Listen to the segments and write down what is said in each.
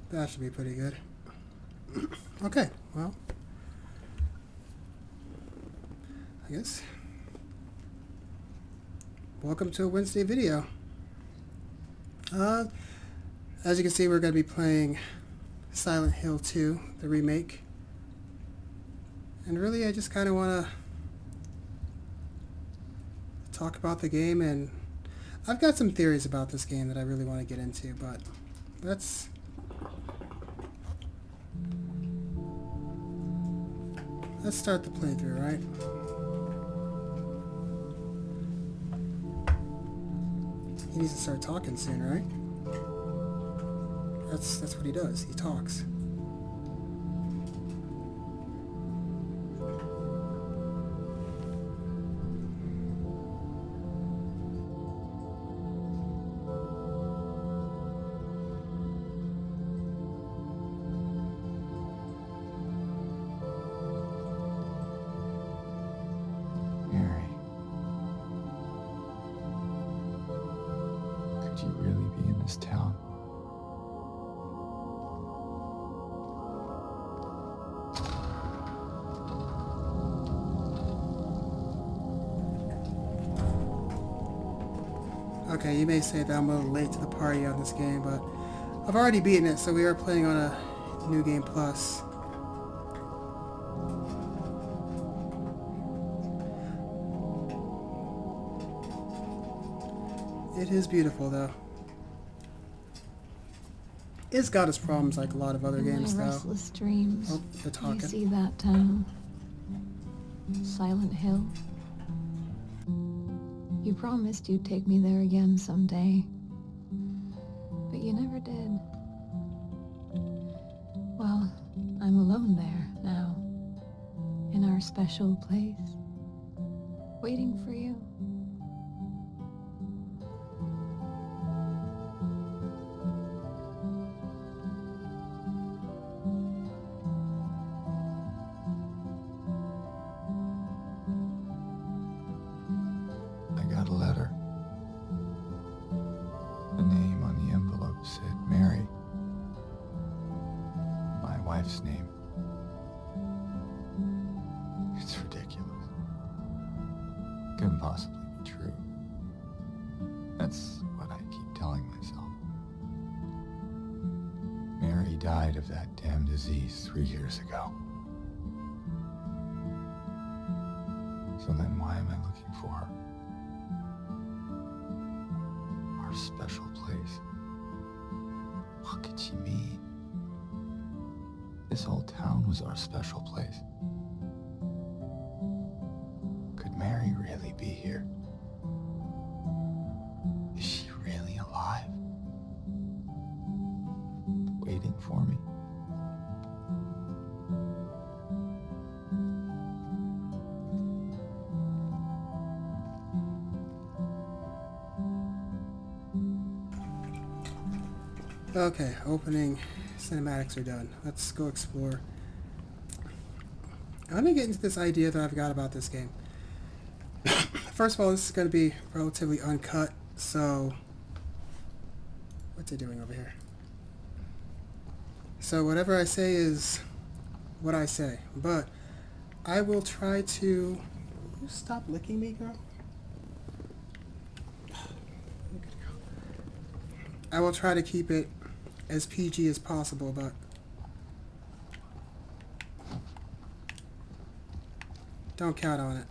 That should be pretty good. Okay, well, I guess. Welcome to a Wednesday video. As you can see, we're going to be playing Silent Hill 2, the remake. And really, I just kind of want to talk about the game, and I've got some theories about this game that I really want to get into, but let's start the playthrough, right? He needs to start talking soon, right? That's what he does. He talks. Mary, could you really be in this town? Okay, you may say that I'm a little late to the party on this game, but I've already beaten it, so we are playing on a New Game Plus. It is beautiful, though. It's got its problems like a lot of other games, my though. restless dreams. Oh, they're talking. You see that town? Silent Hill? You promised you'd take me there again someday. But you never did. Well, I'm alone there now. In our special place. Waiting for you. I got a letter. The name on the envelope said Mary. My wife's name. It's ridiculous. Couldn't possibly be true. That's what I keep telling myself. Mary died of that damn disease 3 years ago. So then why am I looking for her? Our special place. What could she mean? This whole town was our special place. Could Mary really be here? Is she really alive? Waiting for me? Okay, opening cinematics are done. Let's go explore. Let me get into this idea that I've got about this game. First of all, this is going to be relatively uncut, so... What's it doing over here? So whatever I say is what I say, but I will try to... Will you stop licking me, girl? I will try to keep it as PG as possible, but don't count on it.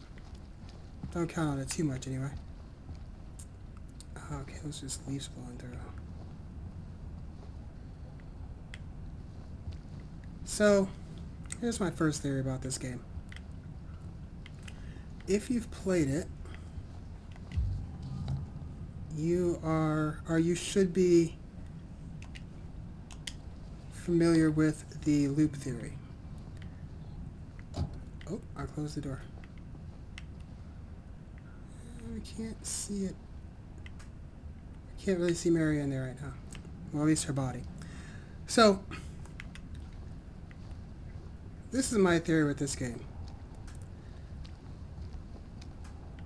Don't count on it too much anyway. Okay, those just leaves blowing through. So, here's my first theory about this game. If you've played it, you should be familiar with the loop theory. Oh, I closed the door. I can't see it. I can't really see Mary in there right now. Well, at least her body. So, this is my theory with this game.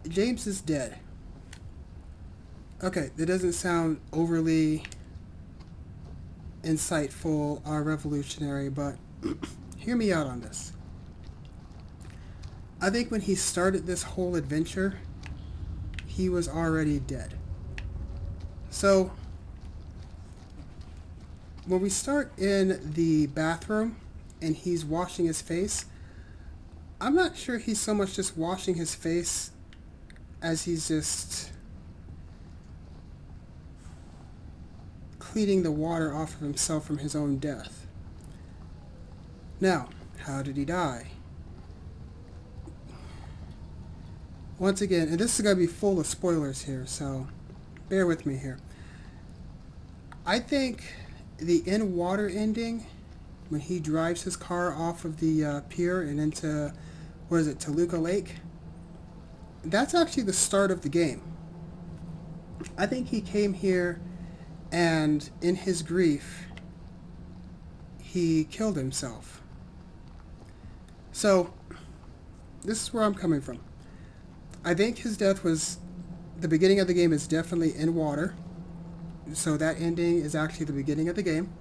James is dead. Okay, that doesn't sound overly insightful or revolutionary, but hear me out on this. I think when he started this whole adventure, he was already dead. So, when we start in the bathroom and he's washing his face, I'm not sure he's so much just washing his face as he's just cleaning the water off of himself from his own death. Now, how did he die? Once again, and this is going to be full of spoilers here, so bear with me here. I think the in-water ending, when he drives his car off of the pier and into, Toluca Lake, that's actually the start of the game. I think he came here and in his grief, he killed himself. So, this is where I'm coming from. I think his death was, the beginning of the game is definitely in water. So that ending is actually the beginning of the game.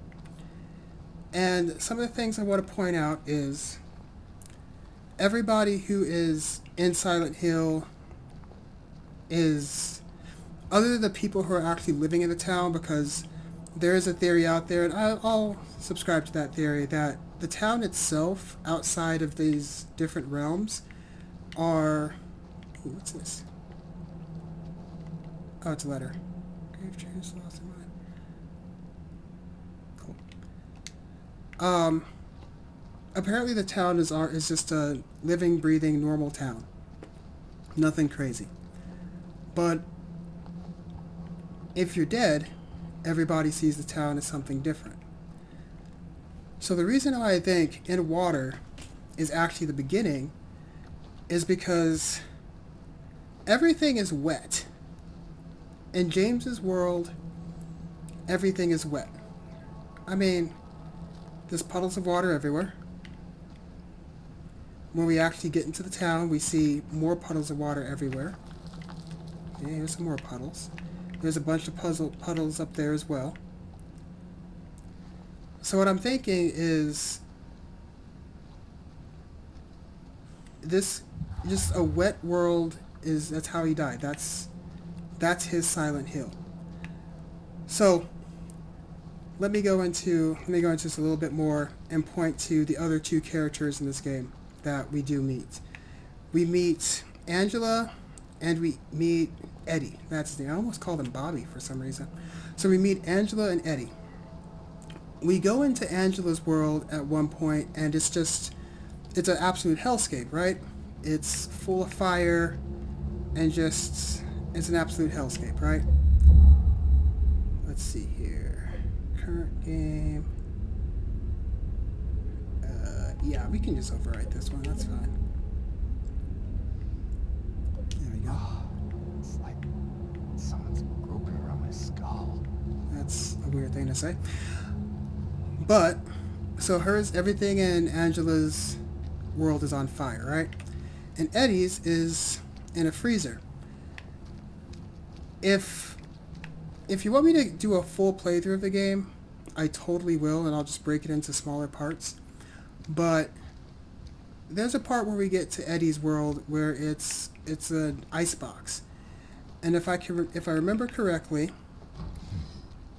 And some of the things I want to point out is everybody who is in Silent Hill is, other than the people who are actually living in the town, because there is a theory out there, and I'll subscribe to that theory, that the town itself, outside of these different realms, are... Ooh, what's this? Oh, it's a letter. Grave change, lost in mind. Cool. Apparently the town is just a living, breathing, normal town. Nothing crazy. But if you're dead, everybody sees the town as something different. So the reason why I think in water is actually the beginning is because everything is wet. In James's world, everything is wet. I mean, there's puddles of water everywhere. When we actually get into the town, we see more puddles of water everywhere. Okay, here's some more puddles. There's a bunch of puddles up there as well. So what I'm thinking is this, just a wet world, that's how he died. That's his Silent Hill. So let me go into just a little bit more and point to the other two characters in this game that we do meet. We meet Angela and we meet Eddie. That's his name. I almost called him Bobby for some reason. So we meet Angela and Eddie. We go into Angela's world at one point and it's an absolute hellscape, right? It's full of fire and it's an absolute hellscape, right? Let's see here. Current game. Yeah, we can just overwrite this one. That's fine. There we go. It's like someone's groping around my skull. That's a weird thing to say. But, so everything in Angela's world is on fire, right? And Eddie's is in a freezer. If you want me to do a full playthrough of the game, I totally will, and I'll just break it into smaller parts. But there's a part where we get to Eddie's world where it's an icebox. And if I remember correctly,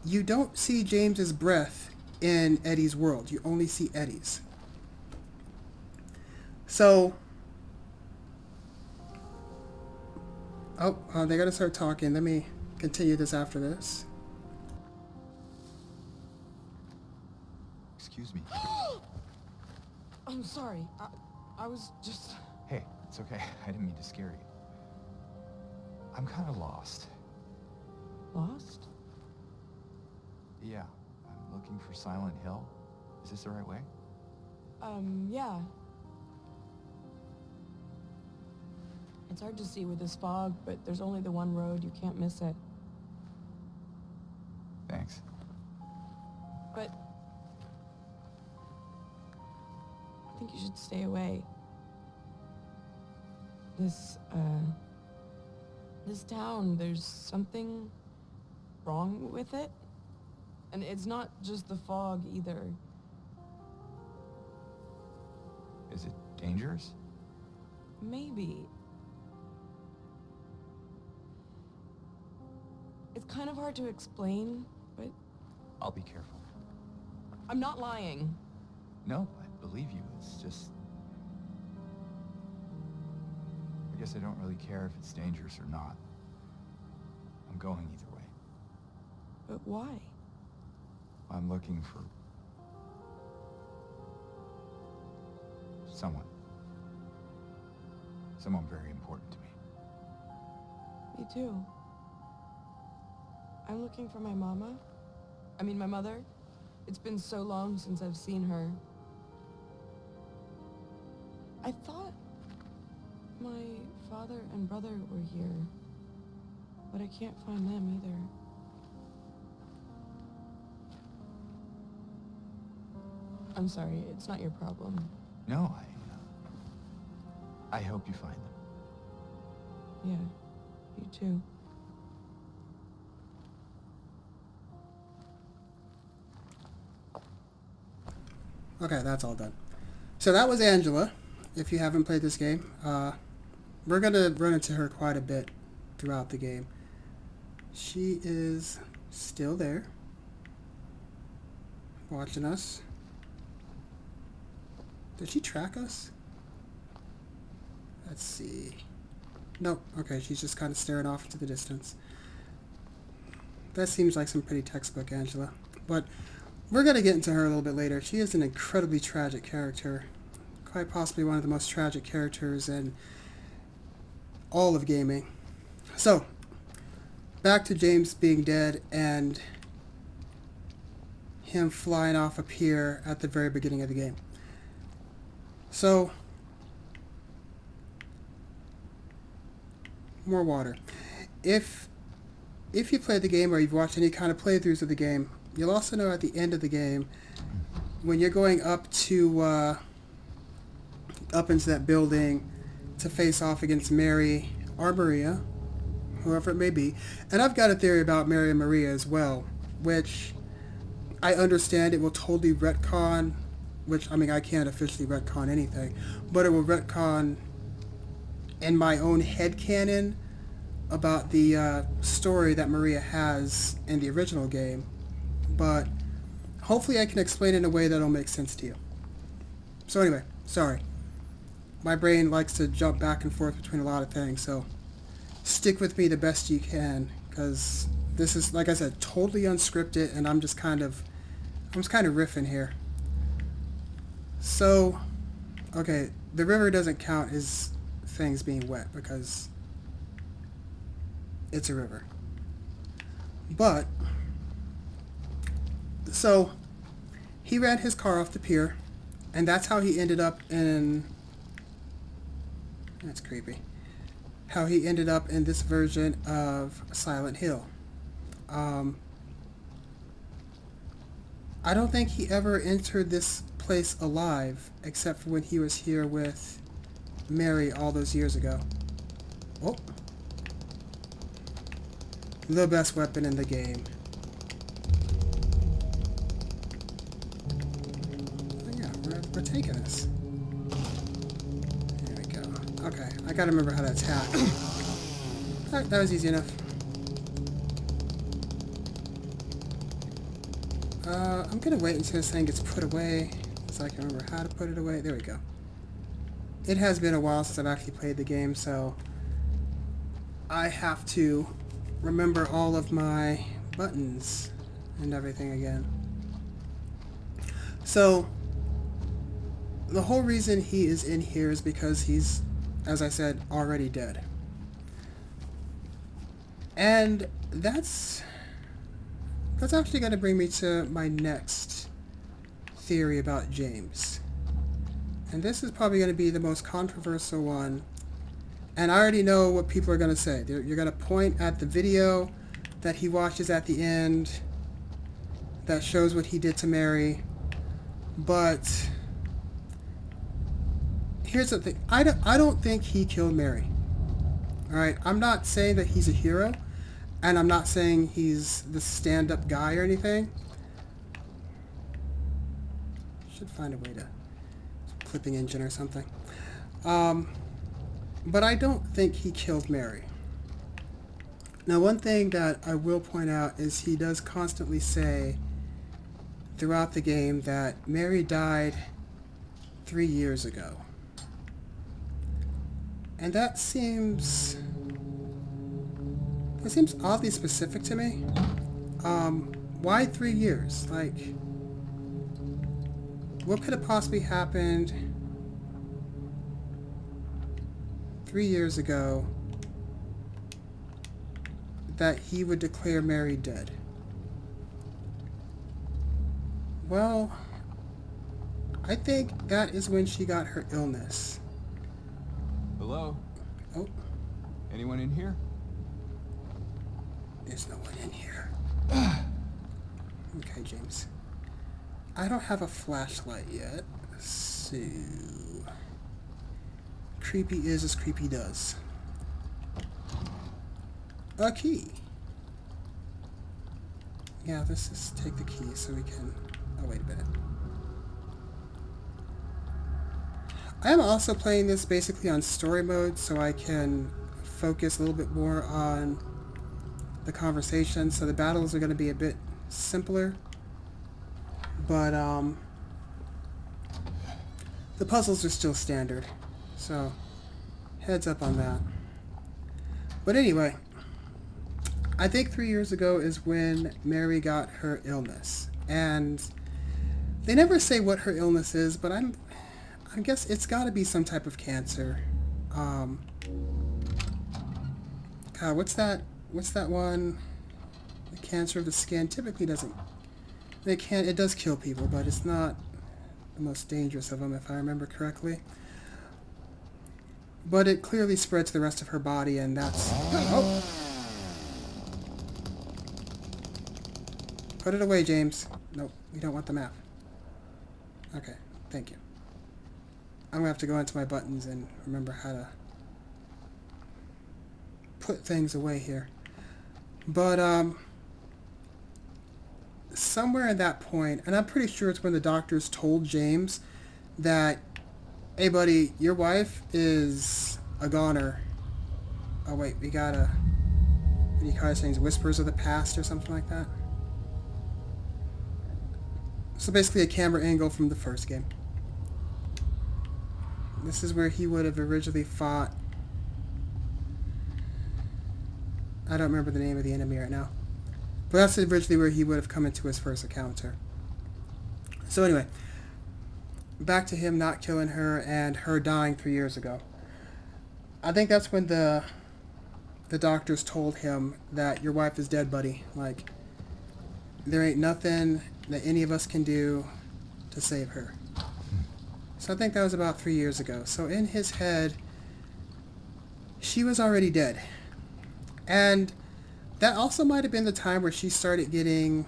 you don't see James's breath in Eddie's world. You only see Eddie's. So, they gotta start talking. Let me continue this after this. Excuse me. I'm sorry. I was just... Hey, it's okay. I didn't mean to scare you. I'm kind of lost. Lost? Yeah, I'm looking for Silent Hill. Is this the right way? Yeah. It's hard to see with this fog, but there's only the one road. You can't miss it. Thanks. But... I think you should stay away. This town, there's something wrong with it. And it's not just the fog either. Is it dangerous? Maybe. It's kind of hard to explain, but I'll be careful. I'm not lying. No, I believe you. It's just... I guess I don't really care if it's dangerous or not. I'm going either way. But why? I'm looking for... someone. Someone very important to me. Me too. I'm looking for my mama. My mother. It's been so long since I've seen her. I thought my father and brother were here, but I can't find them either. I'm sorry, it's not your problem. No, I hope you find them. Yeah, you too. Okay, that's all done. So that was Angela. If you haven't played this game, we're going to run into her quite a bit throughout the game. She is still there, watching us. Did she track us? Let's see. Nope. Okay, she's just kind of staring off into the distance. That seems like some pretty textbook Angela. But we're going to get into her a little bit later. She is an incredibly tragic character. Quite possibly one of the most tragic characters in all of gaming. So, back to James being dead and him flying off a pier at the very beginning of the game. So, more water. If you played the game or you've watched any kind of playthroughs of the game, you'll also know at the end of the game, when you're going up to up into that building to face off against Mary or Maria, whoever it may be. And I've got a theory about Mary and Maria as well, which I understand it will totally retcon, which, I can't officially retcon anything, but it will retcon in my own headcanon about the story that Maria has in the original game. But hopefully I can explain it in a way that'll make sense to you. So anyway, sorry. My brain likes to jump back and forth between a lot of things, so stick with me the best you can, because this is, like I said, totally unscripted, and I'm just kind of riffing here. So, okay, the river doesn't count as things being wet, because it's a river. But, so, he ran his car off the pier, and that's how he ended up in... That's creepy. How he ended up in this version of Silent Hill. I don't think he ever entered this place alive, except for when he was here with Mary all those years ago. Oh. The best weapon in the game. Oh yeah, we're taking this. There we go. Okay, I gotta remember how to attack. Alright, that was easy enough. I'm gonna wait until this thing gets put away, so I can remember how to put it away. There we go. It has been a while since I've actually played the game, so I have to remember all of my buttons and everything again. So, the whole reason he is in here is because he's, as I said, already dead. And that's actually going to bring me to my next theory about James. And this is probably going to be the most controversial one. And I already know what people are going to say. You're going to point at the video that he watches at the end that shows what he did to Mary. But here's the thing. I don't think he killed Mary. Alright, I'm not saying that he's a hero. And I'm not saying he's the stand-up guy or anything. should find a way to... clipping engine or something. But I don't think he killed Mary. Now, one thing that I will point out is he does constantly say throughout the game that Mary died 3 years ago. And that seems oddly specific to me. Why 3 years? Like, what could have possibly happened 3 years ago that he would declare Mary dead? Well, I think that is when she got her illness. Hello? Oh, Anyone in here? there's no one in here. Okay, James. I don't have a flashlight yet, so... Creepy is as creepy does. A key. Yeah, let's just take the key so we can... Oh, wait a minute. I am also playing this basically on story mode so I can focus a little bit more on the conversation. So the battles are going to be a bit simpler. But the puzzles are still standard. So heads up on that. But anyway, I think 3 years ago is when Mary got her illness. And they never say what her illness is, but I guess it's got to be some type of cancer. God, what's that one? The cancer of the skin typically doesn't... It does kill people, but it's not the most dangerous of them, if I remember correctly. But it clearly spread to the rest of her body, and that's... Oh! Put it away, James. Nope, we don't want the map. Okay, thank you. I'm going to have to go into my buttons and remember how to put things away here. But, somewhere at that point, and I'm pretty sure it's when the doctors told James that, hey buddy, your wife is a goner. Oh wait, we got a... What do you call things? Whispers of the past or something like that? So basically a camera angle from the first game. This is where he would have originally fought... I don't remember the name of the enemy right now. But that's originally where he would have come into his first encounter. So anyway, back to him not killing her and her dying 3 years ago. I think that's when the doctors told him that your wife is dead, buddy. Like, there ain't nothing that any of us can do to save her. So I think that was about 3 years ago. So in his head, she was already dead. And that also might have been the time where she started getting...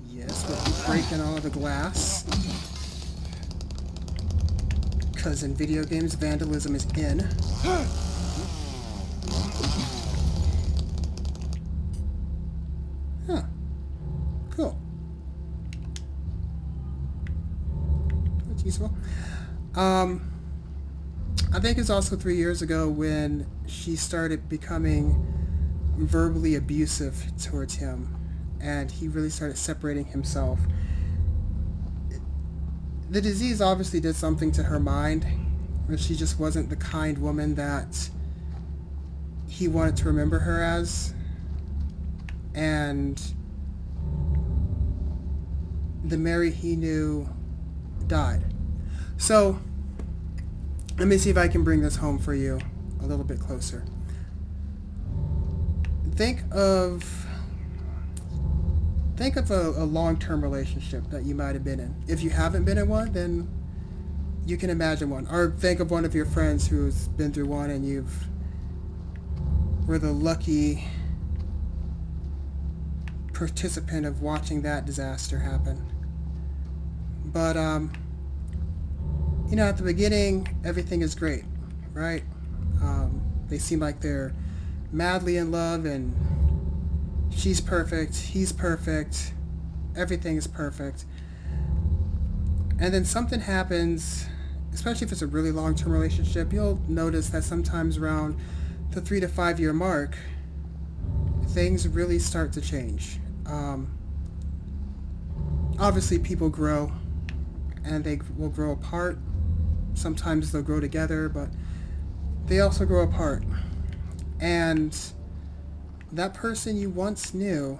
Yes, but breaking all of the glass. Because in video games, vandalism is in. Huh. Cool. That's useful. I think it's also 3 years ago when she started becoming verbally abusive towards him, and he really started separating himself. The disease obviously did something to her mind, where she just wasn't the kind woman that he wanted to remember her as, and the Mary he knew died. So, let me see if I can bring this home for you a little bit closer. Think of a long-term relationship that you might have been in. If you haven't been in one, then you can imagine one. Or think of one of your friends who's been through one and were the lucky participant of watching that disaster happen. But, at the beginning, everything is great, right? They seem like they're madly in love, and she's perfect, he's perfect, everything is perfect. And then something happens, especially if it's a really long-term relationship, you'll notice that sometimes around the 3 to 5 year mark, things really start to change. Obviously, people grow, and they will grow apart. Sometimes they'll grow together, but they also grow apart. And that person you once knew,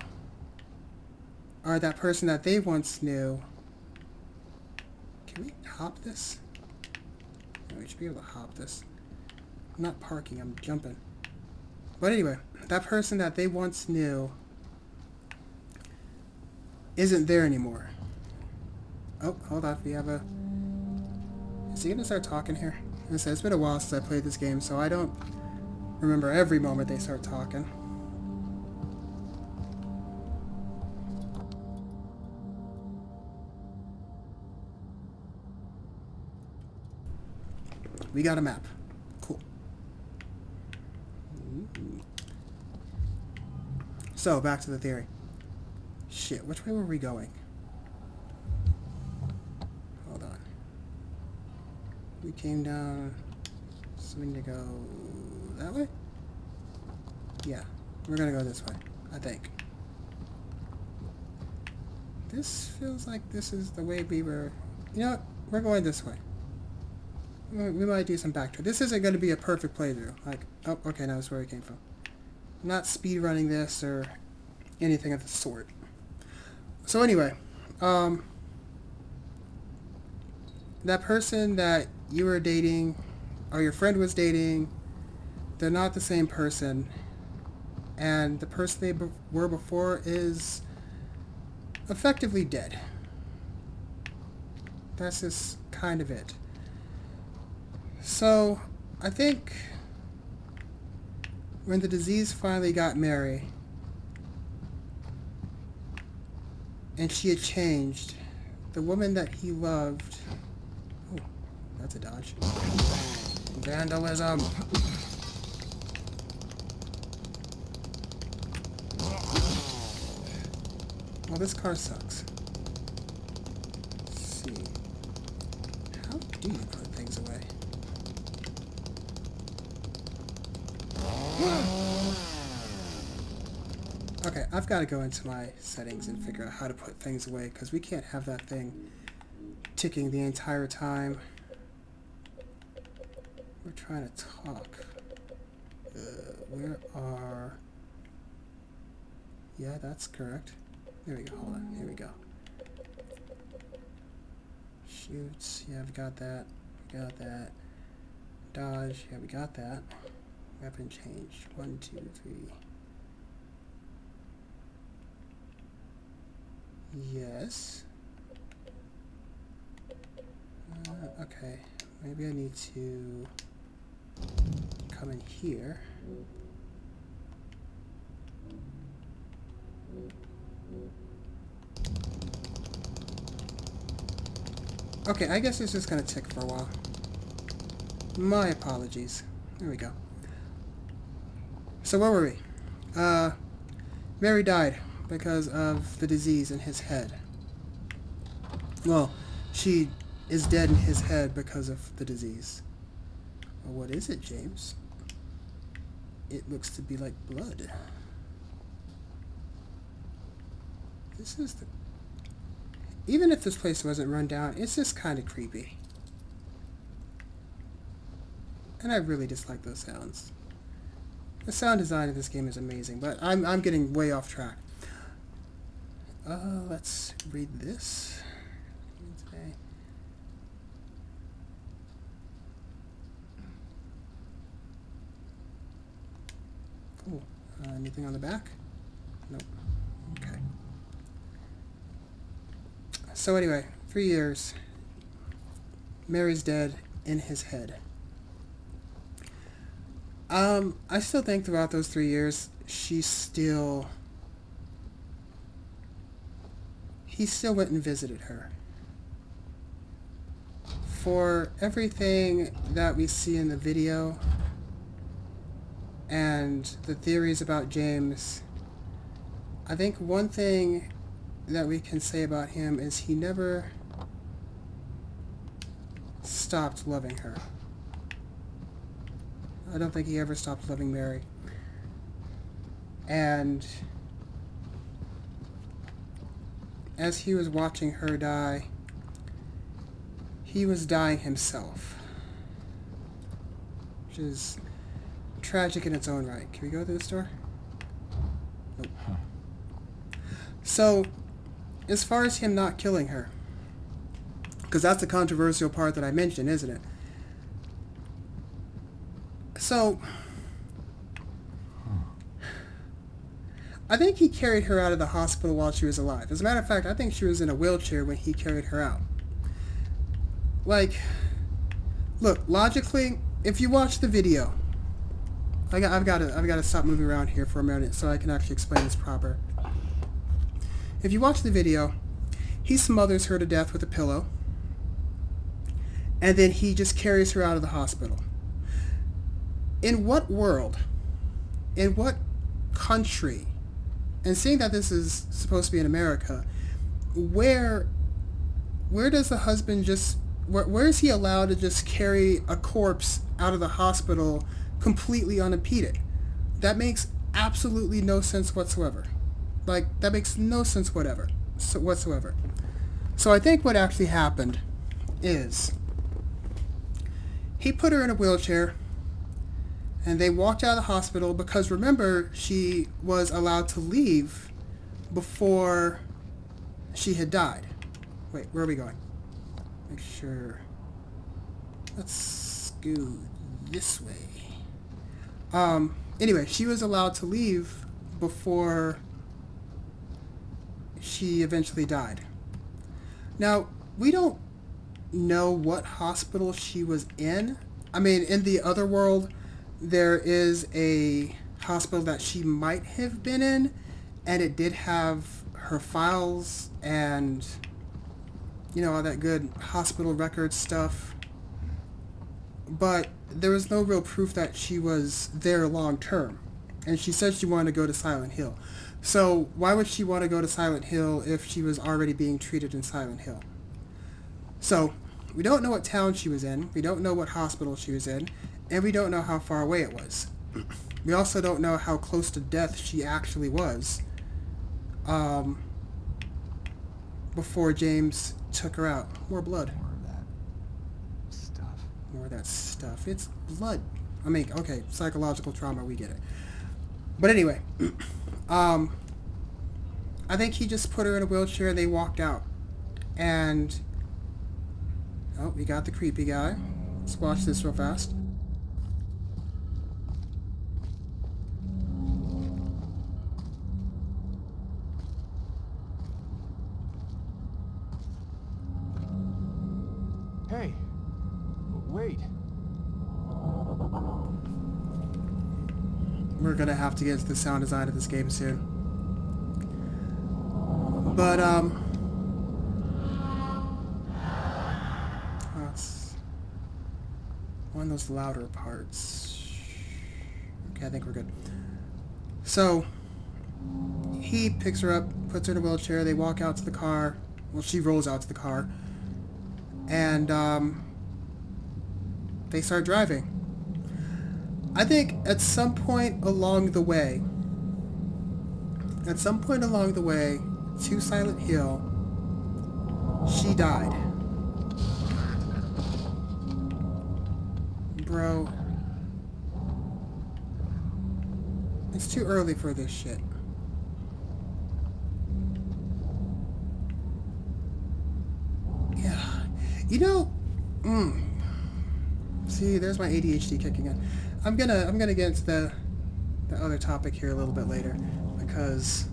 or that person that they once knew, can we hop this? No, we should be able to hop this. I'm not parking, I'm jumping. But anyway, that person that they once knew isn't there anymore. Oh, hold on, we have a... Is he gonna start talking here? It's been a while since I played this game, so I don't remember every moment they start talking. We got a map. Cool. So, back to the theory. Shit, which way were we going? Hold on. We came down... So we need to go... that way? Yeah. We're gonna go this way, I think. This feels like this is the way we were... You know what? We're going this way. We might do some backtrack. This isn't going to be a perfect playthrough. Like, oh, okay, now that's where we came from. I'm not speedrunning this or anything of the sort. So anyway, that person that you were dating, or your friend was dating, they're not the same person. And the person they were before is effectively dead. That's just kind of it. So, I think when the disease finally got Mary, and she had changed, the woman that he loved... Oh, that's a dodge. Vandalism! Well, this car sucks. Let's see. How do you put things away? Okay, I've got to go into my settings and figure out how to put things away, because we can't have that thing ticking the entire time. We're trying to talk. Where are... Yeah, that's correct. There we go, hold on, here we go. Shoots, yeah, we got that. We got that. Dodge, yeah, we got that. Weapon change. 1, 2, 3. Yes. Okay. Maybe I need to come in here. Okay, I guess it's just gonna tick for a while. My apologies. There we go. So where were we? Mary died because of the disease in his head. Well, she is dead in his head because of the disease. Well, what is it, James? It looks to be like blood. This is the... Even if this place wasn't run down, it's just kind of creepy. And I really dislike those sounds. The sound design of this game is amazing, but I'm getting way off track. Let's read this. Okay. Cool. Anything on the back? Nope. Okay. So anyway, 3 years. Mary's dead in his head. I still think throughout those 3 years, he still went and visited her. For everything that we see in the video and the theories about James, I think one thing that we can say about him is he never stopped loving her. I don't think he ever stopped loving Mary. And as he was watching her die, he was dying himself, which is tragic in its own right. Can we go to the store? Nope. So, as far as him not killing her, because that's the controversial part that I mentioned, isn't it? So, I think he carried her out of the hospital while she was alive. As a matter of fact, I think she was in a wheelchair when he carried her out. Like, look, logically, if you watch the video, I've got to stop moving around here for a minute so I can actually explain this proper. If you watch the video, he smothers her to death with a pillow, and then he just carries her out of the hospital. In what world, in what country, and seeing that this is supposed to be in America, where does the husband just, where is he allowed to just carry a corpse out of the hospital completely unimpeded? That makes absolutely no sense whatsoever. Like, that makes no sense whatsoever. So I think what actually happened is he put her in a wheelchair and they walked out of the hospital because, remember, she was allowed to leave before she had died. Wait, where are we going? Make sure. Let's go this way. Anyway, she was allowed to leave before she eventually died. Now, we don't know what hospital she was in. I mean, in the other world, there is a hospital that she might have been in, and it did have her files and, you know, all that good hospital record stuff. But there was no real proof that she was there long term. And she said she wanted to go to Silent Hill. So why would she want to go to Silent Hill if she was already being treated in Silent Hill? So we don't know what town she was in. We don't know what hospital she was in. And we don't know how far away it was. We also don't know how close to death she actually was before James took her out. More blood. More of that stuff. More of that stuff. It's blood. I mean, okay, psychological trauma, we get it. But anyway, I think he just put her in a wheelchair and they walked out. And, oh, we got the creepy guy. Let's watch this real fast. Hey, wait. We're gonna have to get into the sound design of this game soon. But, that's one of those louder parts. Okay, I think we're good. So, he picks her up, puts her in a wheelchair, they walk out to the car. Well, she rolls out to the car. And, they start driving. I think at some point along the way to Silent Hill, she died. Bro, it's too early for this shit. Yeah, you know, see, there's my ADHD kicking in. I'm gonna get into the other topic here a little bit later, because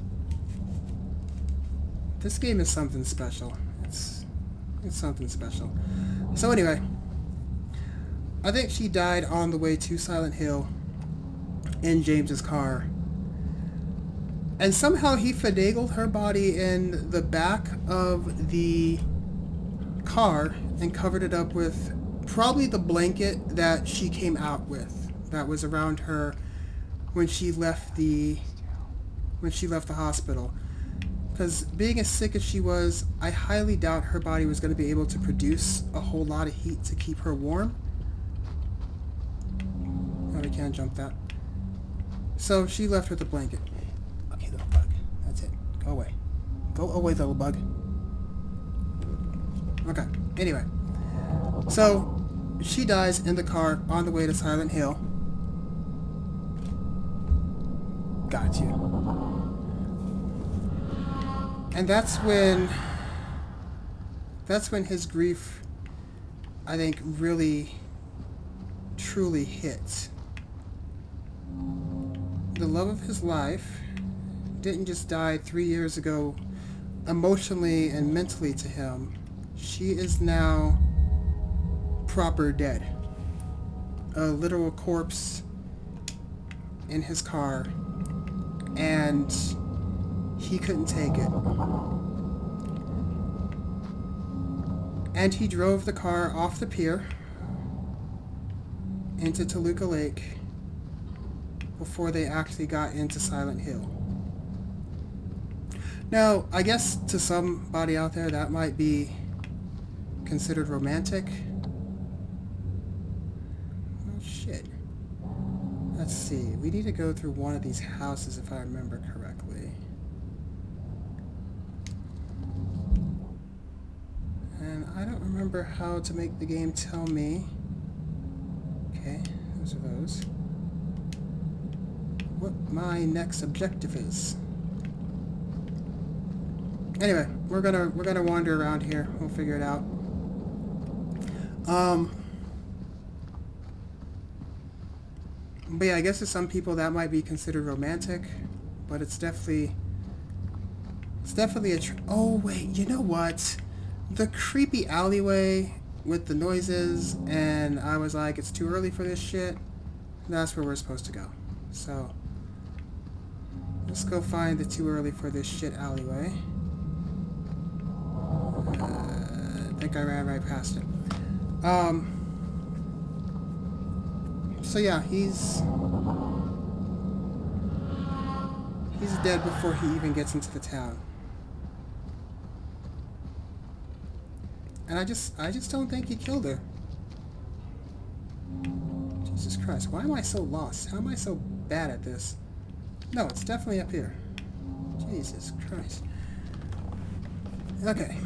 this game is something special. It's something special. So anyway, I think she died on the way to Silent Hill in James's car. And somehow he finagled her body in the back of the car and covered it up with probably the blanket that she came out with, that was around her when she left the hospital. Because being as sick as she was, I highly doubt her body was going to be able to produce a whole lot of heat to keep her warm. Oh, we can't jump that. So she left with a blanket. Okay, little bug. That's it. Go away. Go away, little bug. Okay, anyway. So, she dies in the car on the way to Silent Hill. Got you. And that's when his grief, I think, really, truly hits. The love of his life didn't just die 3 years ago emotionally and mentally to him. She is now proper dead. A literal corpse in his car, and he couldn't take it. And he drove the car off the pier into Toluca Lake before they actually got into Silent Hill. Now, I guess to somebody out there that might be considered romantic. Oh shit. Let's see. We need to go through one of these houses if I remember correctly. And I don't remember how to make the game tell me. Okay, those are those. What my next objective is. Anyway, we're gonna wander around here. We'll figure it out. But yeah, I guess to some people that might be considered romantic, but it's definitely a oh wait, you know what? The creepy alleyway with the noises, and I was like, it's too early for this shit. That's where we're supposed to go. So let's go find the too early for this shit alleyway. I think I ran right past it. So yeah, he's dead before he even gets into the town. And I just don't think he killed her. Jesus Christ, why am I so lost? How am I so bad at this? No, it's definitely up here. Jesus Christ. Okay.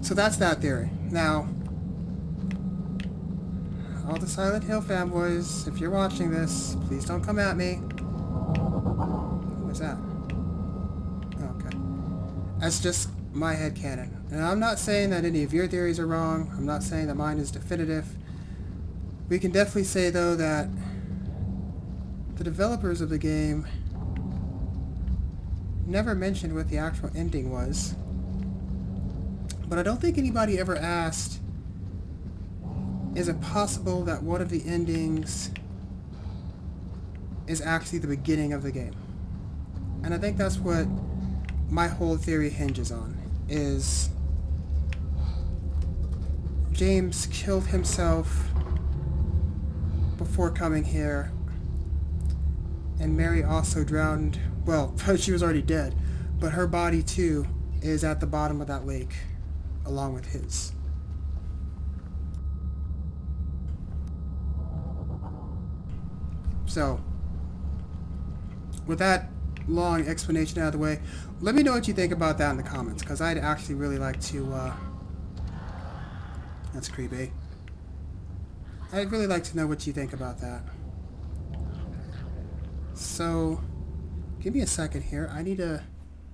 So that's that theory. Now, all the Silent Hill fanboys, if you're watching this, please don't come at me. Who was that? Oh, okay. That's just my headcanon. And I'm not saying that any of your theories are wrong. I'm not saying that mine is definitive. We can definitely say, though, that the developers of the game never mentioned what the actual ending was. But I don't think anybody ever asked, is it possible that one of the endings is actually the beginning of the game? And I think that's what my whole theory hinges on, is James killed himself before coming here, and Mary also drowned. Well, she was already dead, but her body too is at the bottom of that lake along with his. So, with that long explanation out of the way, let me know what you think about that in the comments, because I'd actually really like to, that's creepy. I'd really like to know what you think about that. So, give me a second here. I need to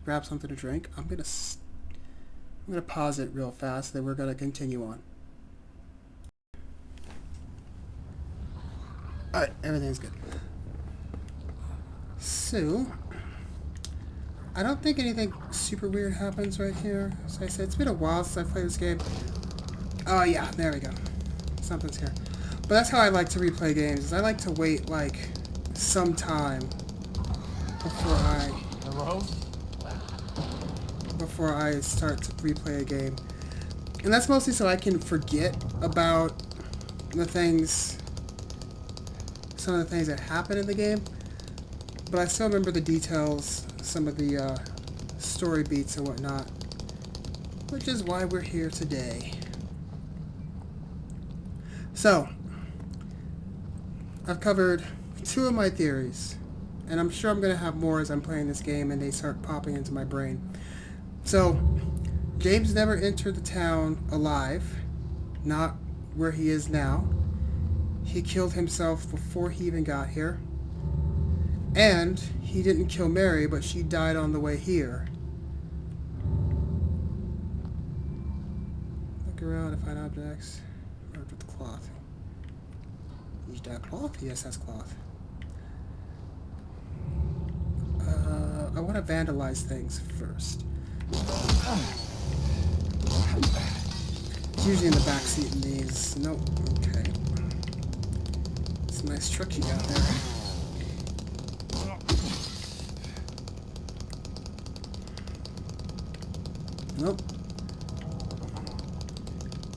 grab something to drink. I'm gonna pause it real fast, then we're gonna continue on. Alright, everything's good. So, I don't think anything super weird happens right here. As I said, it's been a while since I played this game. Oh yeah, there we go. Something's here. But that's how I like to replay games, is I like to wait like some time before I start to replay a game. And that's mostly so I can forget about some of the things that happen in the game. But I still remember the details, some of the story beats and whatnot, which is why we're here today. So, I've covered 2 of my theories, and I'm sure I'm going to have more as I'm playing this game and they start popping into my brain. So, James never entered the town alive, not where he is now. He killed himself before he even got here. And he didn't kill Mary, but she died on the way here. Look around to find objects. Marked with cloth. Is that cloth? Yes, that's cloth. I want to vandalize things first. It's usually in the back seat in these. Nope. Okay. It's a nice truck you got there. Nope.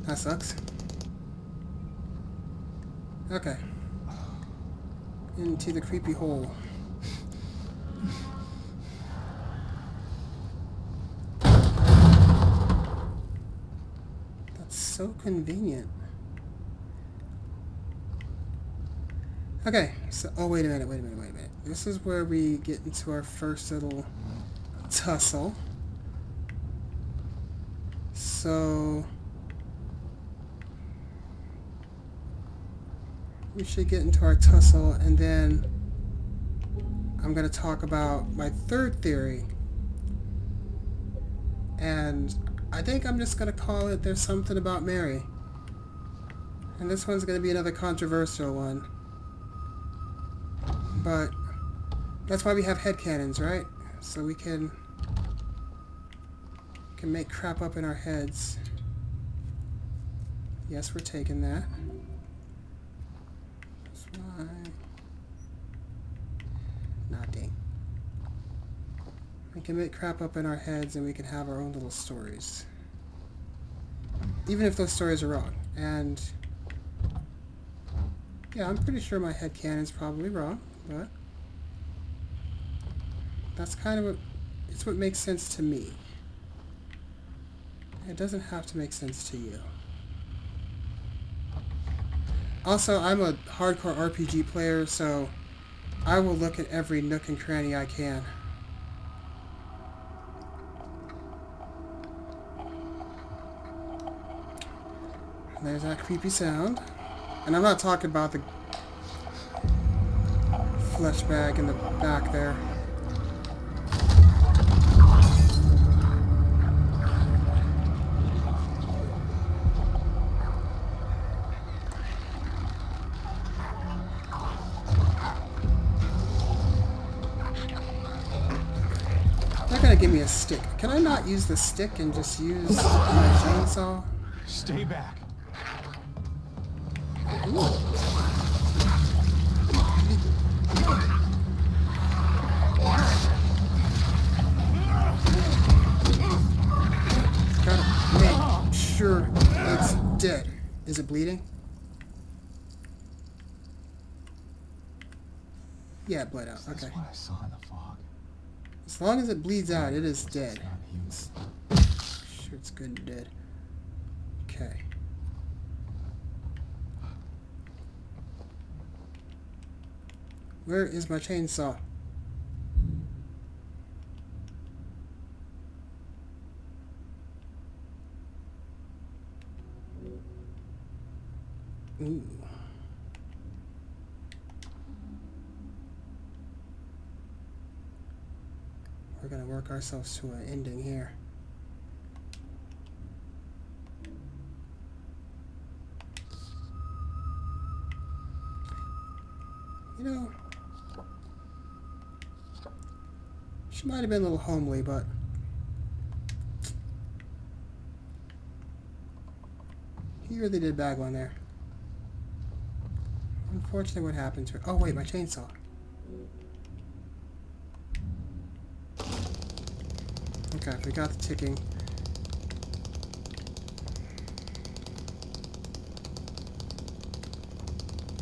That sucks. Okay. Into the creepy hole. That's so convenient. Okay, so, oh, wait a minute. This is where we get into our first little tussle. So, we should get into our tussle, and then I'm going to talk about my third theory. And I think I'm just going to call it There's Something About Mary. And this one's going to be another controversial one. But that's why we have headcanons, right? So we can make crap up in our heads. Yes, we're taking that. That's why. Nothing. We can make crap up in our heads and we can have our own little stories. Even if those stories are wrong. And yeah, I'm pretty sure my headcanon's probably wrong, but that's kind of it's what makes sense to me. It doesn't have to make sense to you. Also, I'm a hardcore RPG player, so I will look at every nook and cranny I can. There's that creepy sound. And I'm not talking about the flesh bag in the back there. They're gonna give me a stick. Can I not use the stick and just use my chainsaw? Stay back. Gotta make sure it's dead. Is it bleeding? Yeah, it bled out. Okay. That's what I saw in the fog. As long as it bleeds out, it is dead. It's Sure, it's good and dead. Okay. Where is my chainsaw? Ooh. We're gonna work ourselves to an ending here. You know, she might have been a little homely, but he really did bag one there. Unfortunately, what happened to her? Oh wait, my chainsaw. Okay, we got the ticking.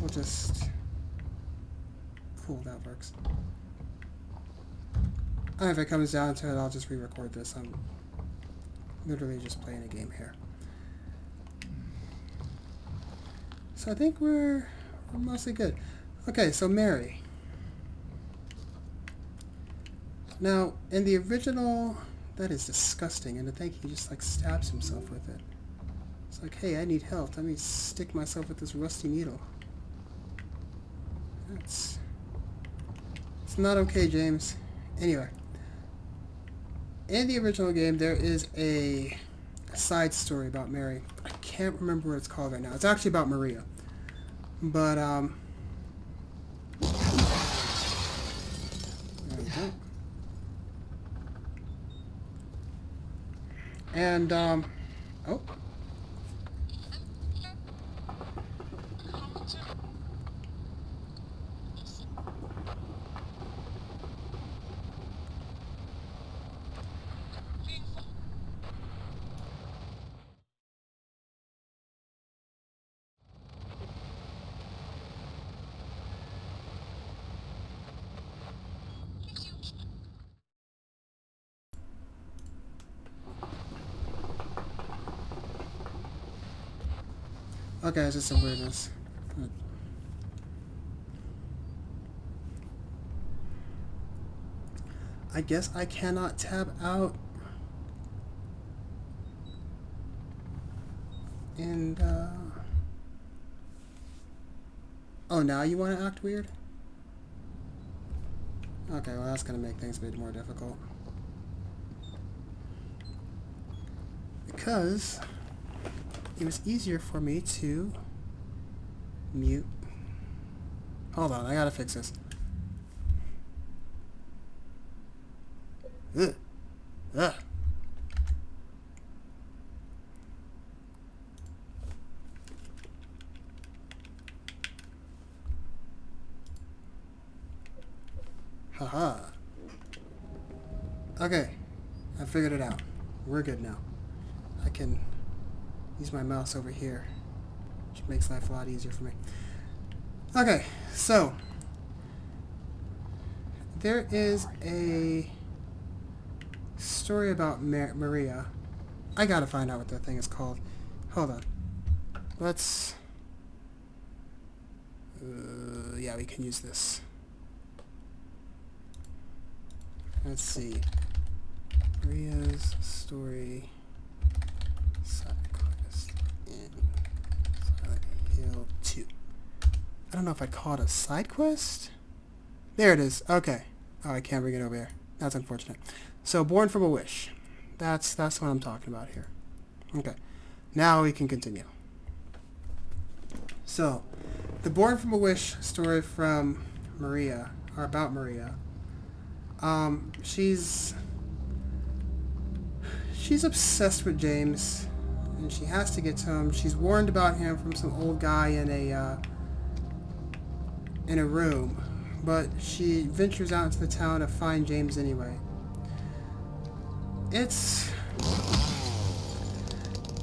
We'll just... Cool, that works. If it comes down to it, I'll just re-record this. I'm literally just playing a game here. So I think we're mostly good. Okay, so Mary. Now, in the original, that is disgusting, and to think he just like stabs himself with it. It's like, hey, I need help. Let me stick myself with this rusty needle. It's not okay, James. Anyway, in the original game, there is a side story about Mary. I can't remember what it's called right now. It's actually about Maria. But, there we go. And, oh. Okay, it's just some weirdness. I guess I cannot tab out. And, oh, now you want to act weird? Okay, well that's going to make things a bit more difficult. Because it was easier for me to mute. Hold on, I gotta fix this. Ugh. Ugh. Haha. Okay, I figured it out. We're good now. I can use my mouse over here, which makes life a lot easier for me. Okay, so there is a story about Maria. I gotta find out what that thing is called. Hold on. Let's... yeah, we can use this. Let's see. Maria's story... Side quest in Silent Hill 2. I don't know if I'd call it a side quest. There it is. Okay. Oh, I can't bring it over there. That's unfortunate. So, Born from a Wish. That's what I'm talking about here. Okay. Now we can continue. So, the Born from a Wish story from Maria, or about Maria. She's obsessed with James, and she has to get to him. She's warned about him from some old guy in a room, but she ventures out into the town to find James anyway. It's...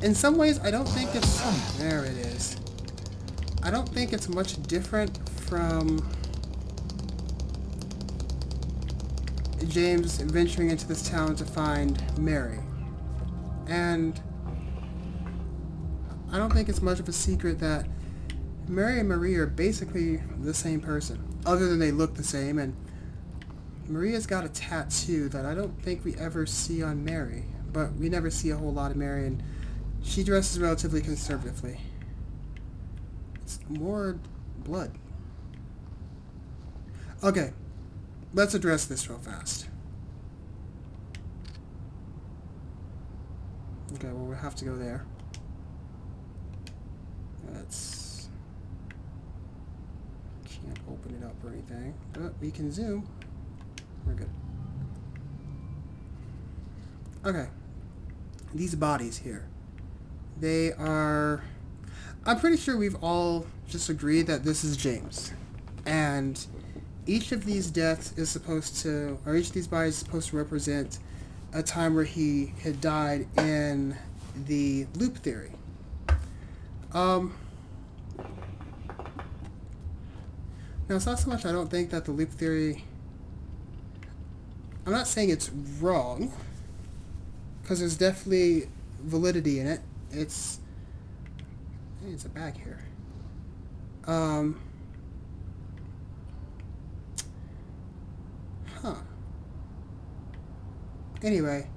in some ways, I don't think it's... there it is. I don't think it's much different from James venturing into this town to find Mary. And I don't think it's much of a secret that Mary and Maria are basically the same person, other than they look the same, and Maria's got a tattoo that I don't think we ever see on Mary, but we never see a whole lot of Mary, and she dresses relatively conservatively. It's more blood. Okay, let's address this real fast. Okay, well, we'll have to go there. Let's... can't open it up or anything, but we can zoom. We're good. Okay. These bodies here. They are... I'm pretty sure we've all just agreed that this is James. And each of these deaths is supposed to... or each of these bodies is supposed to represent a time where he had died in the loop theory. Now, it's not so much I don't think that the loop theory... I'm not saying it's wrong, because there's definitely validity in it. It's a bag here. Huh. Anyway,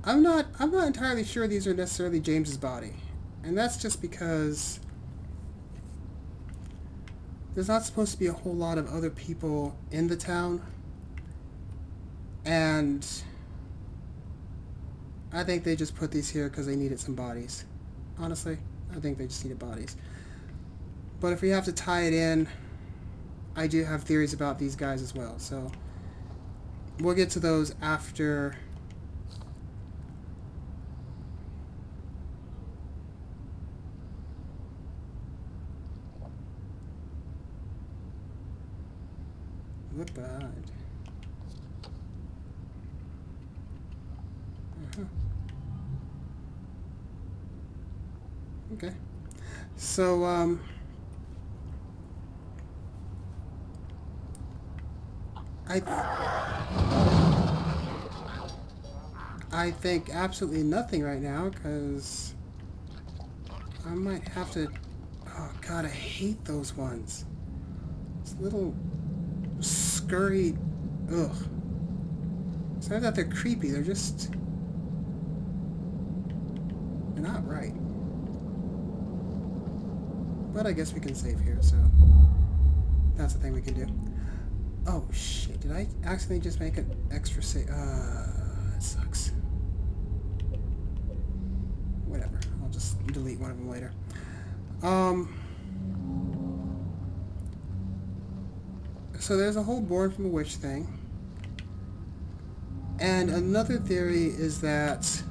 I'm not entirely sure these are necessarily James's body. And that's just because there's not supposed to be a whole lot of other people in the town. And I think they just put these here because they needed some bodies. Honestly, I think they just needed bodies. But if we have to tie it in, I do have theories about these guys as well. So we'll get to those after. Look behind. Okay. So, I think absolutely nothing right now, because I might have to... Oh, God, I hate those ones. It's little scurry... Ugh. It's not that they're creepy, they're just... They're not right. But I guess we can save here, so... That's the thing we can do. Oh, shit. Did I accidentally just make an extra save? That sucks. Whatever. I'll just delete one of them later. So there's a whole Born from a Witch thing. And another theory is that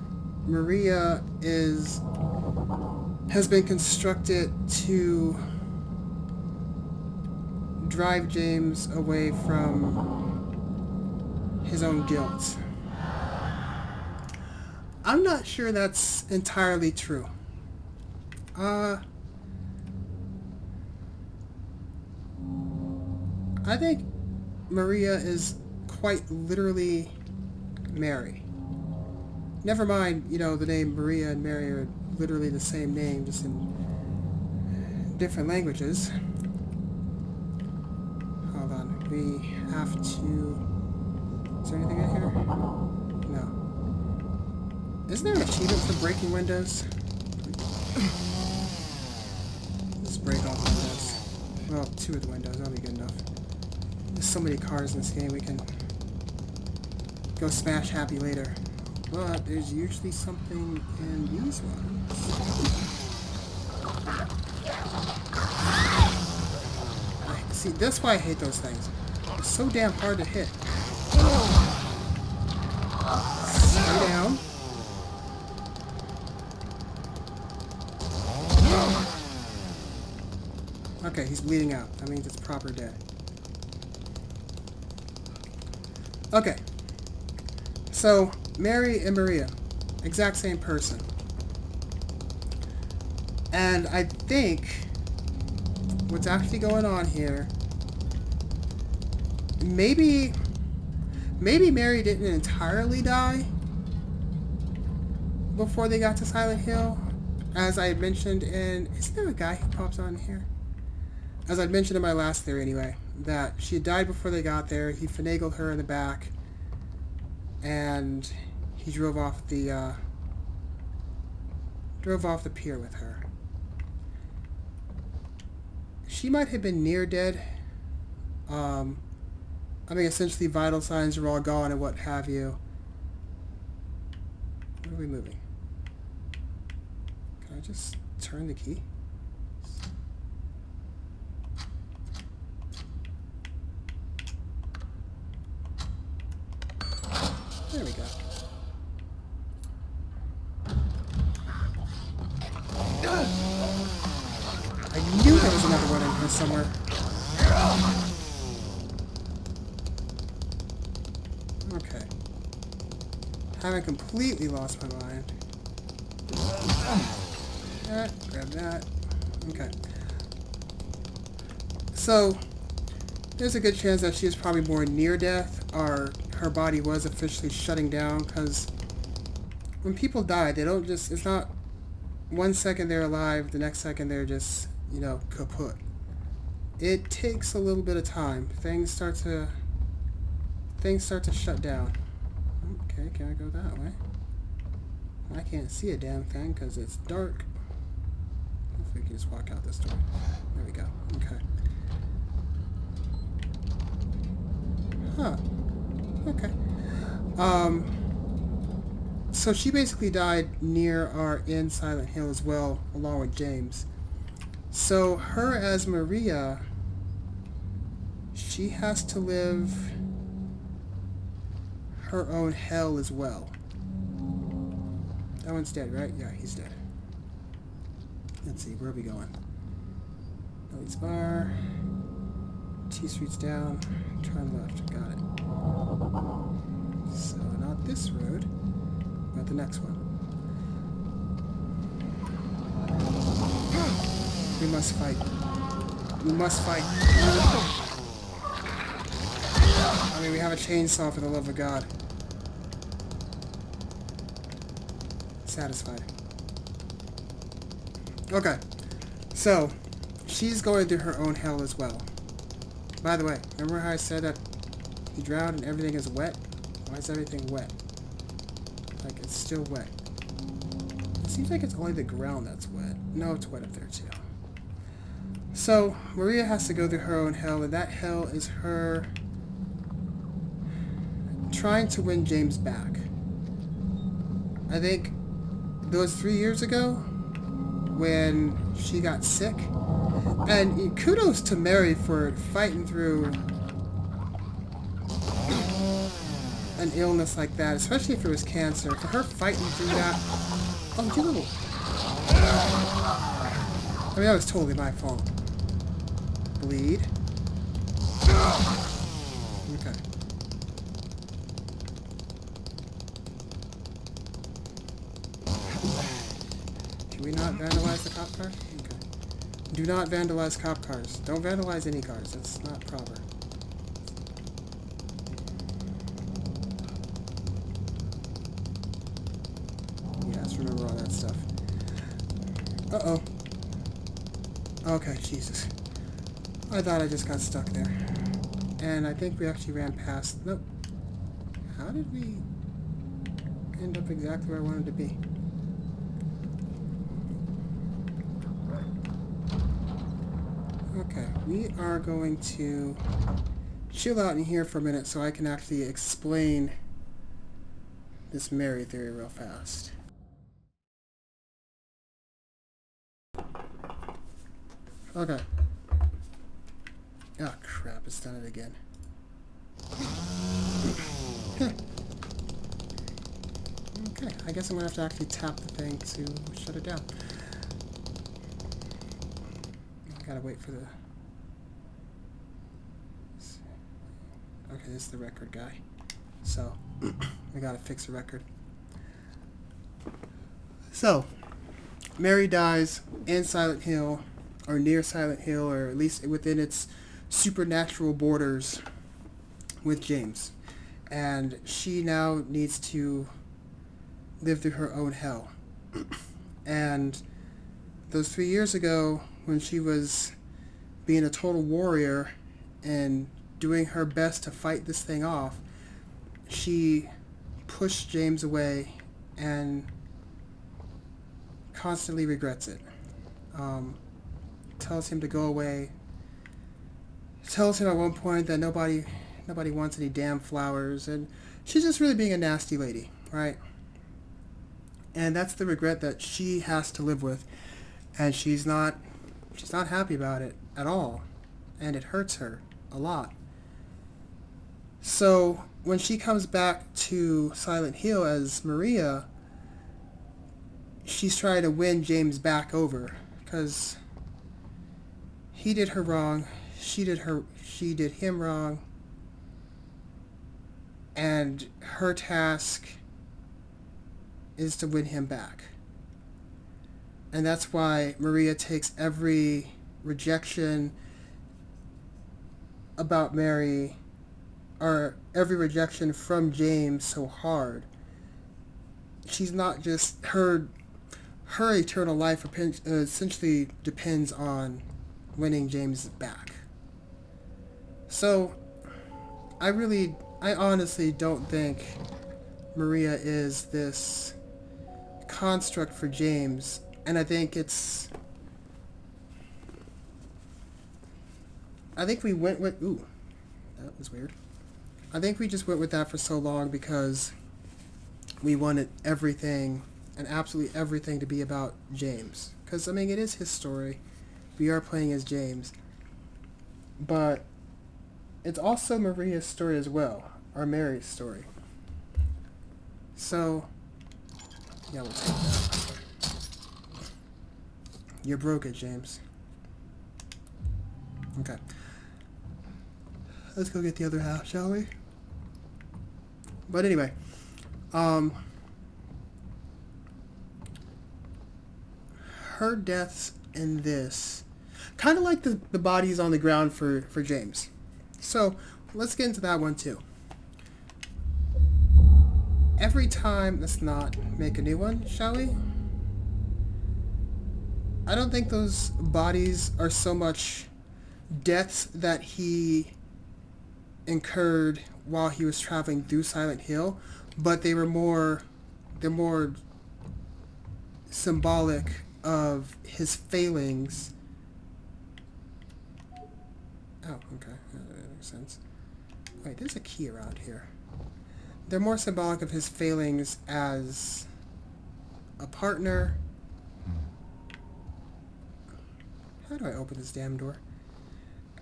Maria has been constructed to drive James away from his own guilt. I'm not sure that's entirely true. I think Maria is quite literally Mary. Never mind, the name Maria and Mary are literally the same name, just in different languages. Hold on, we have to... Is there anything in here? No. Isn't there an achievement for breaking windows? Let's break all the windows. Well, 2 of the windows, that'll be good enough. There's so many cars in this game, we can go smash happy later. But there's usually something in these ones. See, that's why I hate those things. They're so damn hard to hit. Stay down. Okay, he's bleeding out. That means it's proper dead. Okay. So, Mary and Maria. Exact same person. And I think what's actually going on here, maybe Mary didn't entirely die before they got to Silent Hill. As I had mentioned in... Isn't there a guy who pops on here? As I'd mentioned in my last theory anyway, that she had died before they got there. He finagled her in the back. And he drove off the pier with her. She might have been near dead. I mean, essentially vital signs are all gone and what have you. What are we moving? Can I just turn the key? There we go. I knew there was another one in here somewhere. Okay. Haven't completely lost my mind. Grab that. Okay. So, there's a good chance that she was probably more near death, or her body was officially shutting down, because when people die, they don't just, it's not 1 second they're alive, the next second they're just, kaput. It takes a little bit of time. Things start to shut down. Okay, can I go that way? I can't see a damn thing because it's dark. If we can just walk out this door. There we go. Okay. Huh. Okay. So she basically died near or in Silent Hill as well, along with James. So her as Maria, she has to live her own hell as well. That one's dead, right? Yeah, he's dead. Let's see, where are we going? Ellie's Bar. T Street's down. Turn left. Got it. So, not this road, but the next one. We must fight. We must fight. I mean, we have a chainsaw, for the love of God. Satisfied. Okay. So, she's going through her own hell as well. By the way, remember how I said that he drowned and everything is wet? Why is everything wet? Like, it's still wet. It seems like it's only the ground that's wet. No, it's wet up there too. So, Maria has to go through her own hell, and that hell is her trying to win James back. I think those 3 years ago, when she got sick, and kudos to Mary for fighting through an illness like that, especially if it was cancer. For her fighting through that, oh, you little. I mean, that was totally my fault. Bleed. Okay. Can we not vandalize the cop car? Okay. Do not vandalize cop cars. Don't vandalize any cars. That's not proper. Yeah, let's remember all that stuff. Uh-oh. Okay, Jesus. I thought I just got stuck there. And I think we actually ran past... Nope. How did we end up exactly where I wanted to be? Okay, we are going to chill out in here for a minute so I can actually explain this Mary theory real fast. Okay. Oh crap, it's done it again. Okay, I guess I'm gonna have to actually tap the thing to shut it down. I gotta wait for the... Okay, this is the record guy. So, I gotta fix the record. So, Mary dies in Silent Hill, or near Silent Hill, or at least within its supernatural borders with James. And she now needs to live through her own hell. And those 3 years ago, when she was being a total warrior and doing her best to fight this thing off, she pushed James away and constantly regrets it. Tells him to go away. Tells him at one point that nobody wants any damn flowers, and she's just really being a nasty lady, right? And that's the regret that she has to live with, and she's not happy about it at all, and it hurts her a lot. So when she comes back to Silent Hill as Maria, she's trying to win James back over, because he did her wrong, she did him wrong, and her task is to win him back. And that's why Maria takes every rejection about Mary or every rejection from James so hard. She's not just her eternal life essentially depends on winning James back. So I honestly don't think Maria is this construct for James, and I think we went with, ooh, that was weird. I think we just went with that for so long because we wanted everything and absolutely everything to be about James. Because, I mean, it is his story. We are playing as James. But it's also Maria's story as well, or Mary's story. So, yeah, we'll take that. You broke it, James. Okay. Let's go get the other half, shall we? But anyway, her deaths in this, kind of like the bodies on the ground for James. So let's get into that one too. Every time, let's not make a new one, shall we? I don't think those bodies are so much deaths that he incurred while he was traveling through Silent Hill, but they're more symbolic of his failings. Oh, okay. That makes sense. Wait, there's a key around here. They're more symbolic of his failings as a partner. How do I open this damn door?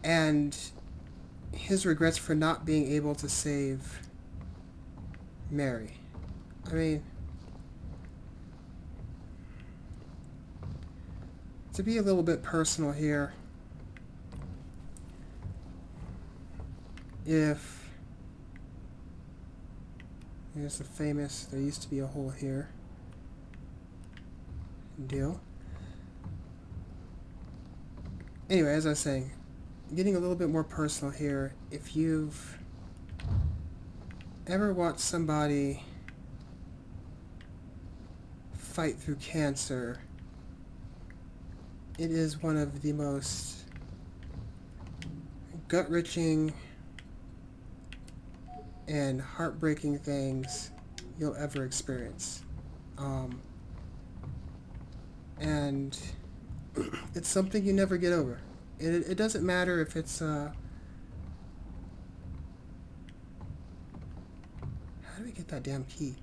And his regrets for not being able to save Mary. I mean, to be a little bit personal here, if there's the famous, there used to be a hole here deal. Anyway, as I was saying, getting a little bit more personal here, if you've ever watched somebody fight through cancer, it is one of the most gut-wrenching and heartbreaking things you'll ever experience. And it's something you never get over. It doesn't matter if it's how do we get that damn key?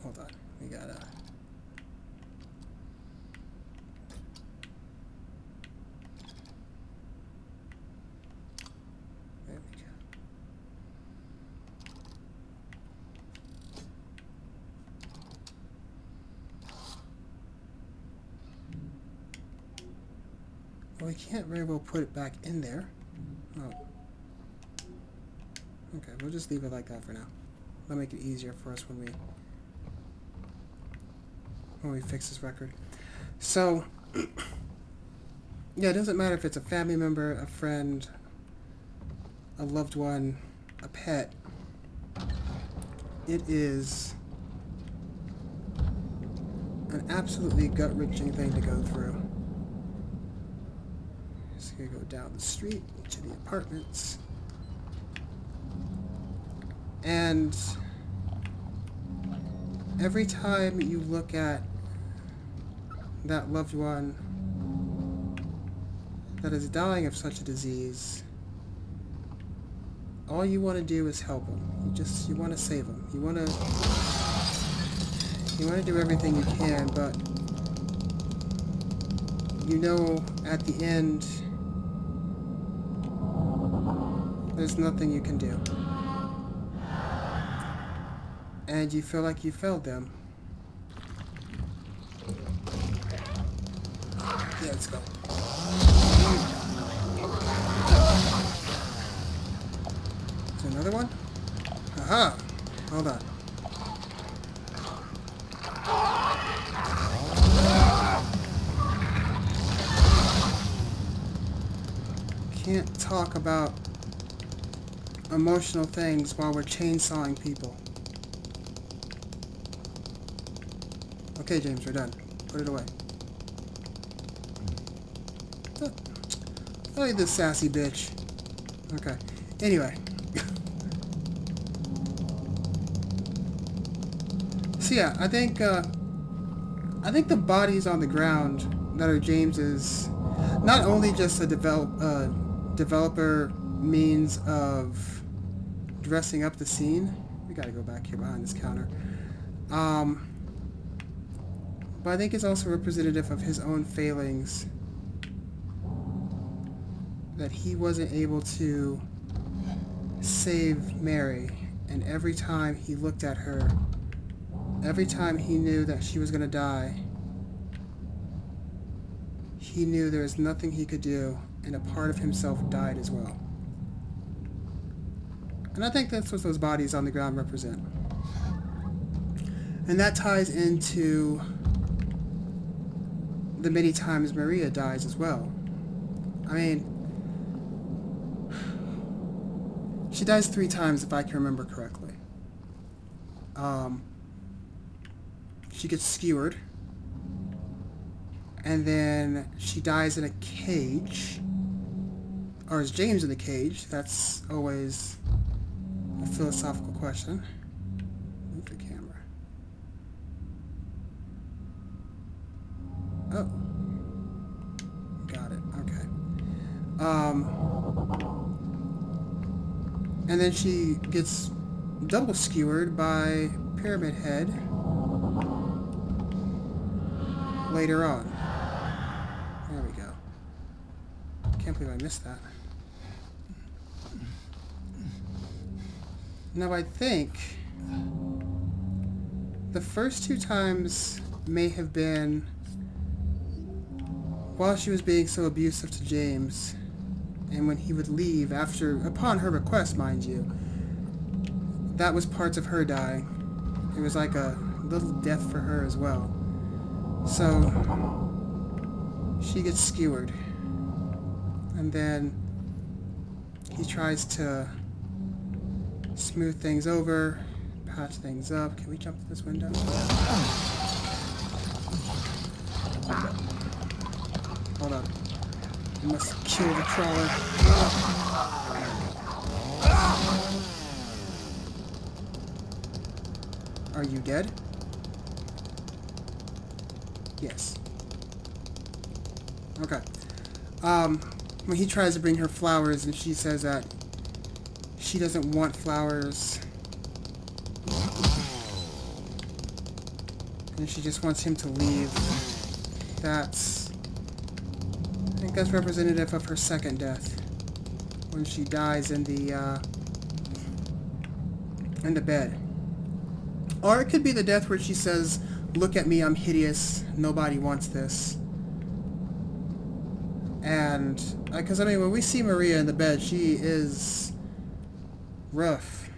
Hold on, we gotta. There we go. Well, we can't very well put it back in there. Oh. Okay, we'll just leave it like that for now. That'll make it easier for us when we fix this record. So, yeah, it doesn't matter if it's a family member, a friend, a loved one, a pet. It is an absolutely gut-wrenching thing to go through. Just gonna go down the street to the apartments. And every time you look at that loved one that is dying of such a disease, all you want to do is help him. You want to save him. You want to do everything you can, but you know at the end there's nothing you can do. And you feel like you failed them. Yeah, let's go. Is there another one? Aha! Hold on. can't talk about emotional things while we're chainsawing people. Okay, James, we're done. Put it away. Oh, this sassy bitch. Okay. Anyway. So yeah, I think the bodies on the ground that are James's, not only just a developer means of dressing up the scene. We gotta go back here behind this counter. But I think it's also representative of his own failings, that he wasn't able to save Mary, and every time he looked at her, every time he knew that she was going to die, he knew there was nothing he could do, and a part of himself died as well. And I think that's what those bodies on the ground represent. And that ties into the many times Maria dies as well. I mean, she dies 3 times if I can remember correctly. She gets skewered, and then she dies in a cage, or is James in the cage? That's always a philosophical question. Move the camera. Oh. Got it. Okay. And then she gets double skewered by Pyramid Head later on. There we go. Can't believe I missed that. Now I think the first 2 times may have been while she was being so abusive to James, and when he would leave upon her request, mind you. That was parts of her dying. It was like a little death for her as well. So she gets skewered, and then he tries to smooth things over, patch things up. Can we jump to this window? Hold on. I must kill the crawler. Are you dead? Yes. Okay. When he tries to bring her flowers and she says that she doesn't want flowers and she just wants him to leave, I think that's representative of her second death, when she dies in the bed. Or it could be the death where she says, "Look at me, I'm hideous, nobody wants this." And, because I mean, when we see Maria in the bed, she is rough,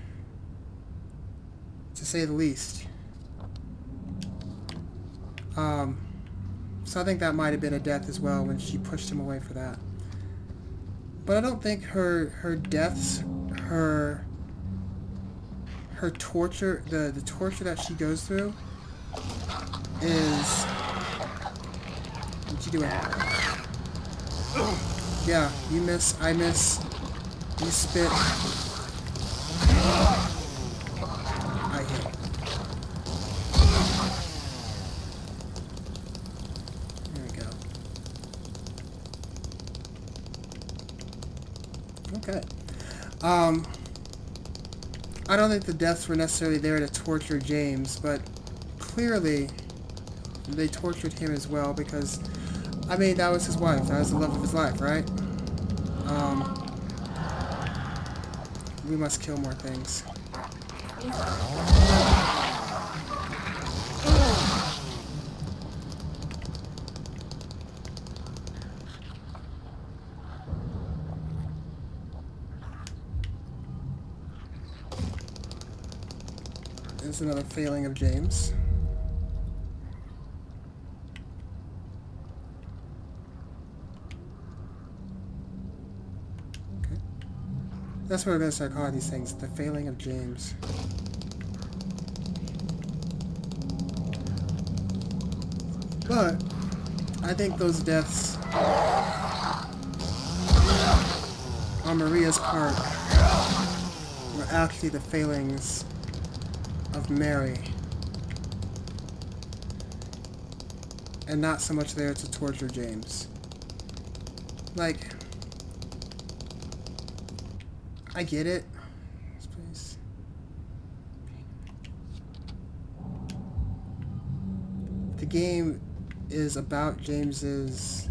to say the least. So I think that might have been a death as well, when she pushed him away for that. But I don't think her deaths, her torture, the torture that she goes through is... What you doing? Yeah, you miss, I miss, you spit. I hit. There we go. Okay. I don't think the deaths were necessarily there to torture James, but clearly they tortured him as well, because, I mean, that was his wife. That was the love of his life, right? We must kill more things. There's another failing of James. That's what we're gonna start calling these things. The failing of James. But I think those deaths on Maria's part were actually the failings of Mary, and not so much there to torture James. Like, I get it. This place. The game is about James's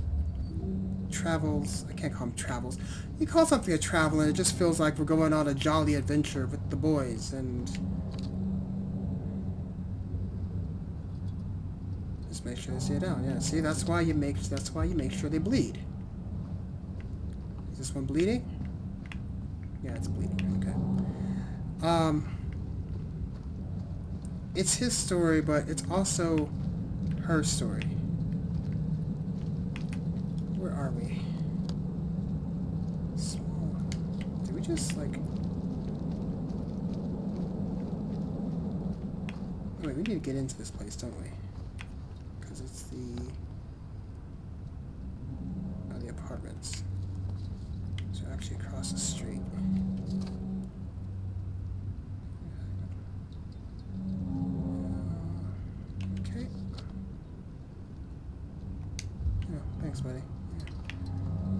travels. I can't call them travels. You call something a travel and it just feels like we're going on a jolly adventure with the boys, and just make sure they stay down. Yeah, see, that's why you make sure they bleed. Is this one bleeding? Yeah, it's bleeding. Okay. It's his story, but it's also her story. Where are we? Small. Did we just, like... Oh, wait, we need to get into this place, don't we? Because it's the... Oh, the apartments. So actually across the street. Okay. Oh, thanks, buddy. Yeah.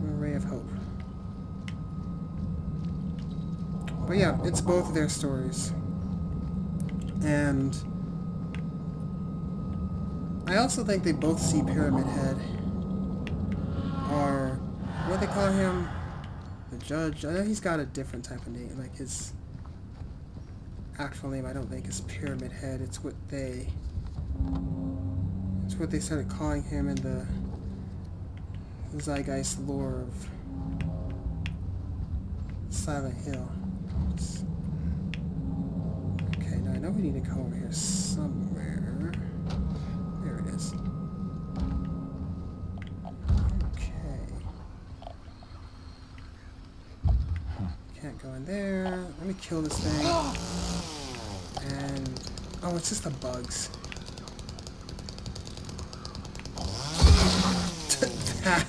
A ray of hope. But yeah, it's both of their stories. And I also think they both see Pyramid Head, or what they call him, the judge. I know he's got a different type of name, like his actual name I don't think is Pyramid Head. It's what they started calling him in the zeitgeist lore of Silent Hill. Okay, now I know we need to come over here somewhere. There it is. Okay. Can't go in there. Let me kill this thing. And... oh, it's just the bugs.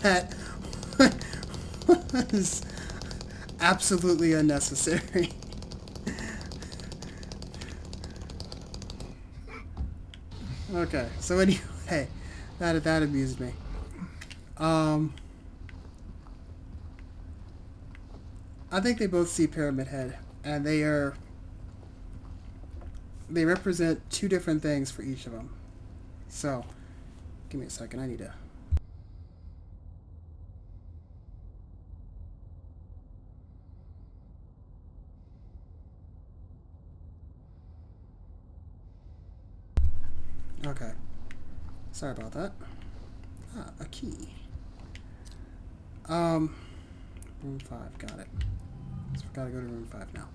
That was absolutely unnecessary. Okay, so anyway, that amused me. I think they both see Pyramid Head, and they represent two different things for each of them. So, give me a second, I need to... Okay. Sorry about that. Ah, a key. Room 5, got it. So we gotta go to room 5 now.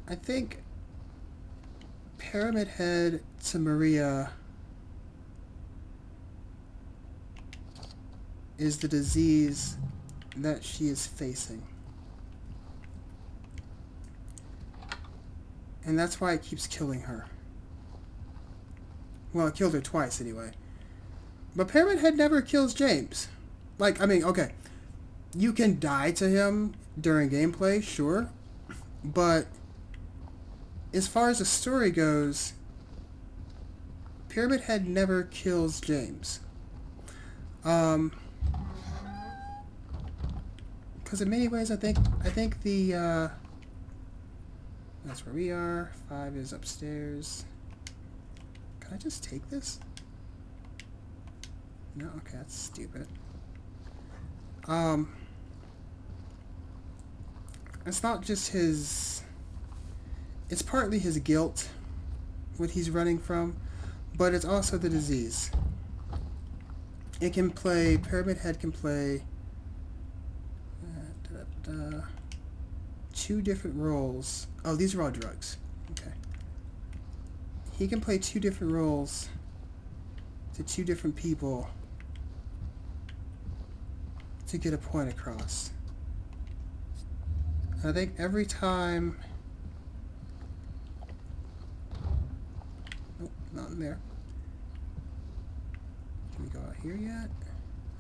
I think Pyramid Head to Maria is the disease that she is facing. And that's why it keeps killing her. Well, it killed her twice anyway. But Pyramid Head never kills James. Like, I mean, okay. You can die to him during gameplay, sure. But as far as the story goes, Pyramid Head never kills James. Because in many ways, I think the, that's where we are. 5 is upstairs. Can I just take this? No? Okay, that's stupid. It's not just his... It's partly his guilt, what he's running from, but it's also the disease. It can play... Pyramid Head can play... two different roles. Oh, these are all drugs. Okay. He can play two different roles to two different people to get a point across. I think every time... Nope, not in there. Can we go out here yet?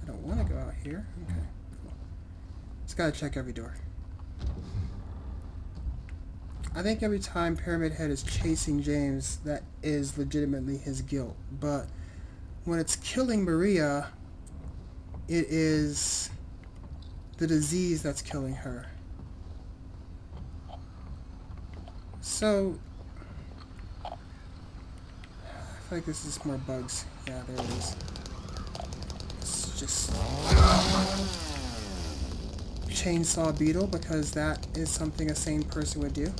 I don't want to go out here. Okay, cool. Just gotta check every door. I think every time Pyramid Head is chasing James, that is legitimately his guilt. But when it's killing Maria, it is the disease that's killing her. So, I feel like this is more bugs. Yeah, there it is. It's just chainsaw beetle, because that is something a sane person would do.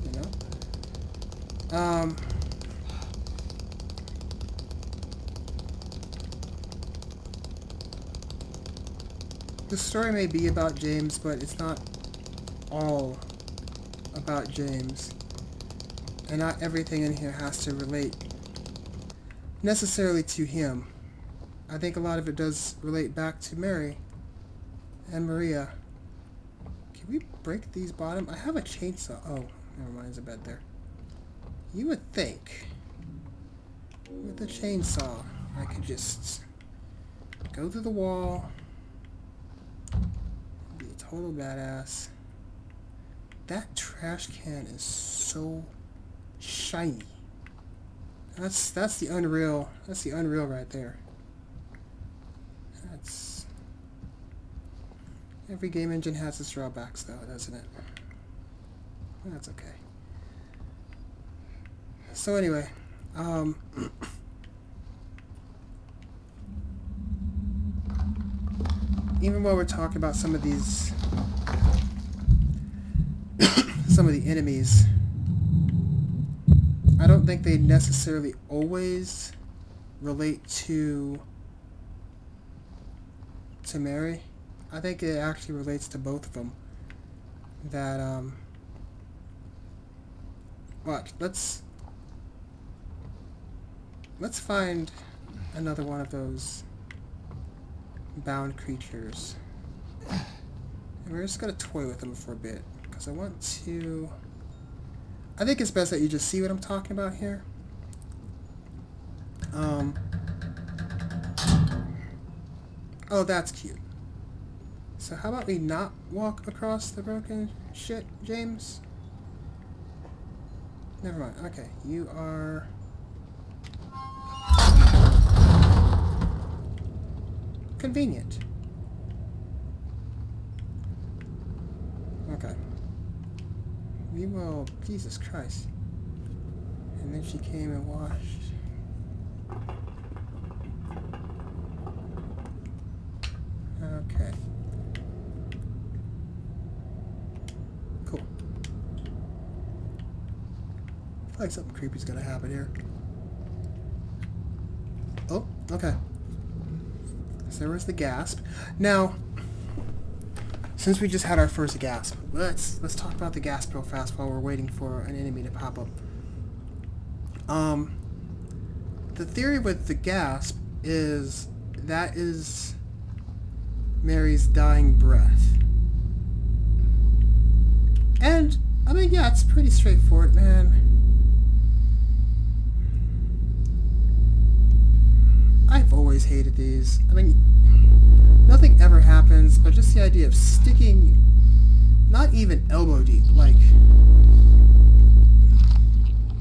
You know? The story may be about James, but it's not all about James. And not everything in here has to relate necessarily to him. I think a lot of it does relate back to Mary and Maria. Can we break these bottom? I have a chainsaw. Oh, never mind, there's a bed there. You would think with the chainsaw I could just go through the wall, be a total badass. That trash can is so shiny. That's the Unreal. That's the Unreal right there. That's... Every game engine has its drawbacks, though, doesn't it? That's okay. So anyway, even while we're talking about some of these, some of the enemies, I don't think they necessarily always relate to Mary. I think it actually relates to both of them. That, watch, let's find another one of those bound creatures. And we're just gonna toy with them for a bit, because I want to... I think it's best that you just see what I'm talking about here. Oh, that's cute. So how about we not walk across the broken shit, James? Never mind. Okay, you are... convenient. Okay. We will... Jesus Christ. And then she came and washed. Okay. Cool. I feel like something creepy's gonna happen here. Oh, okay. So there was the gasp. Now, since we just had our first gasp, let's talk about the gasp real fast while we're waiting for an enemy to pop up. The theory with the gasp is that is Mary's dying breath. And, I mean, yeah, it's pretty straightforward, man. I've always hated these. I mean, nothing ever happens, but just the idea of sticking, not even elbow deep, like,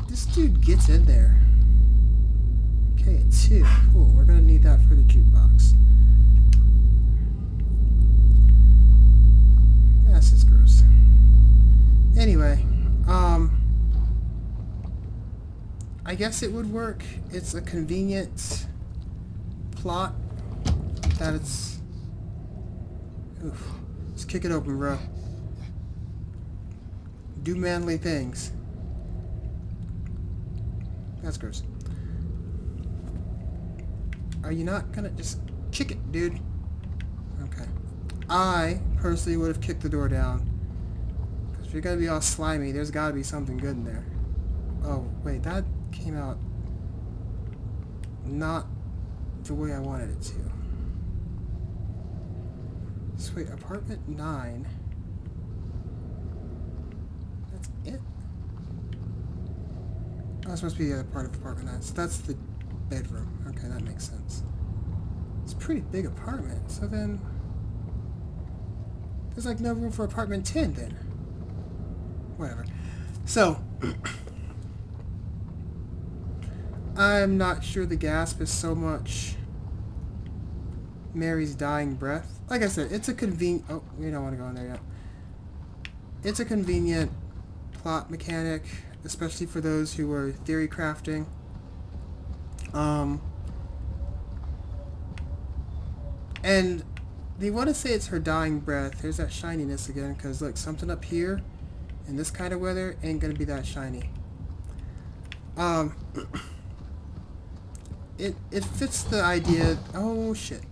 this dude gets in there. Okay, 2. Cool, we're gonna need that for the jukebox. This is gross. Anyway, I guess it would work. It's a convenient plot that it's... Oof. Let's kick it open, bro. Do manly things. That's gross. Are you not gonna just kick it, dude? Okay. I personally would have kicked the door down. Because if you're gonna be all slimy, there's gotta be something good in there. Oh, wait, that came out not the way I wanted it to. So wait, apartment 9. That's it? Oh, it's supposed to be the other part of apartment 9. So that's the bedroom. Okay, that makes sense. It's a pretty big apartment. So then... there's like no room for apartment 10 then. Whatever. So... I'm not sure the gasp is so much Mary's dying breath. Like I said, it's a convenient... oh, we don't want to go in there yet. It's a convenient plot mechanic, especially for those who are theory crafting. And they want to say it's her dying breath. There's that shininess again, because look, something up here in this kind of weather ain't going to be that shiny. It fits the idea... oh, shit.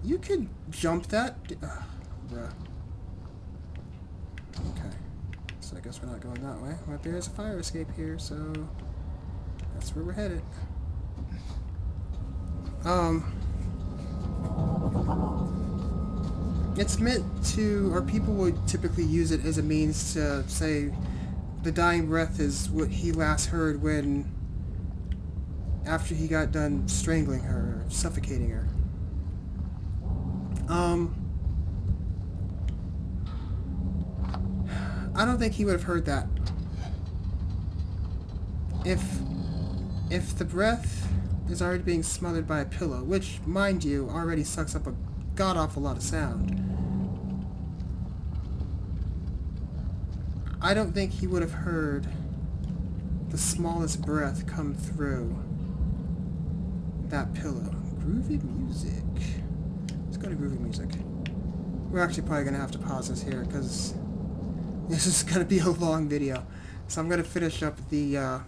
You could jump that... bruh. Okay. So I guess we're not going that way. But there is a fire escape here, so... that's where we're headed. It's meant to... or people would typically use it as a means to say... the dying breath is what he last heard when... after he got done strangling her, or suffocating her. I don't think he would have heard that. If the breath is already being smothered by a pillow, which, mind you, already sucks up a god-awful lot of sound, I don't think he would have heard the smallest breath come through that pillow. Groovy music. Let's go to groovy music. We're actually probably going to have to pause this here because this is going to be a long video. So I'm going to finish up the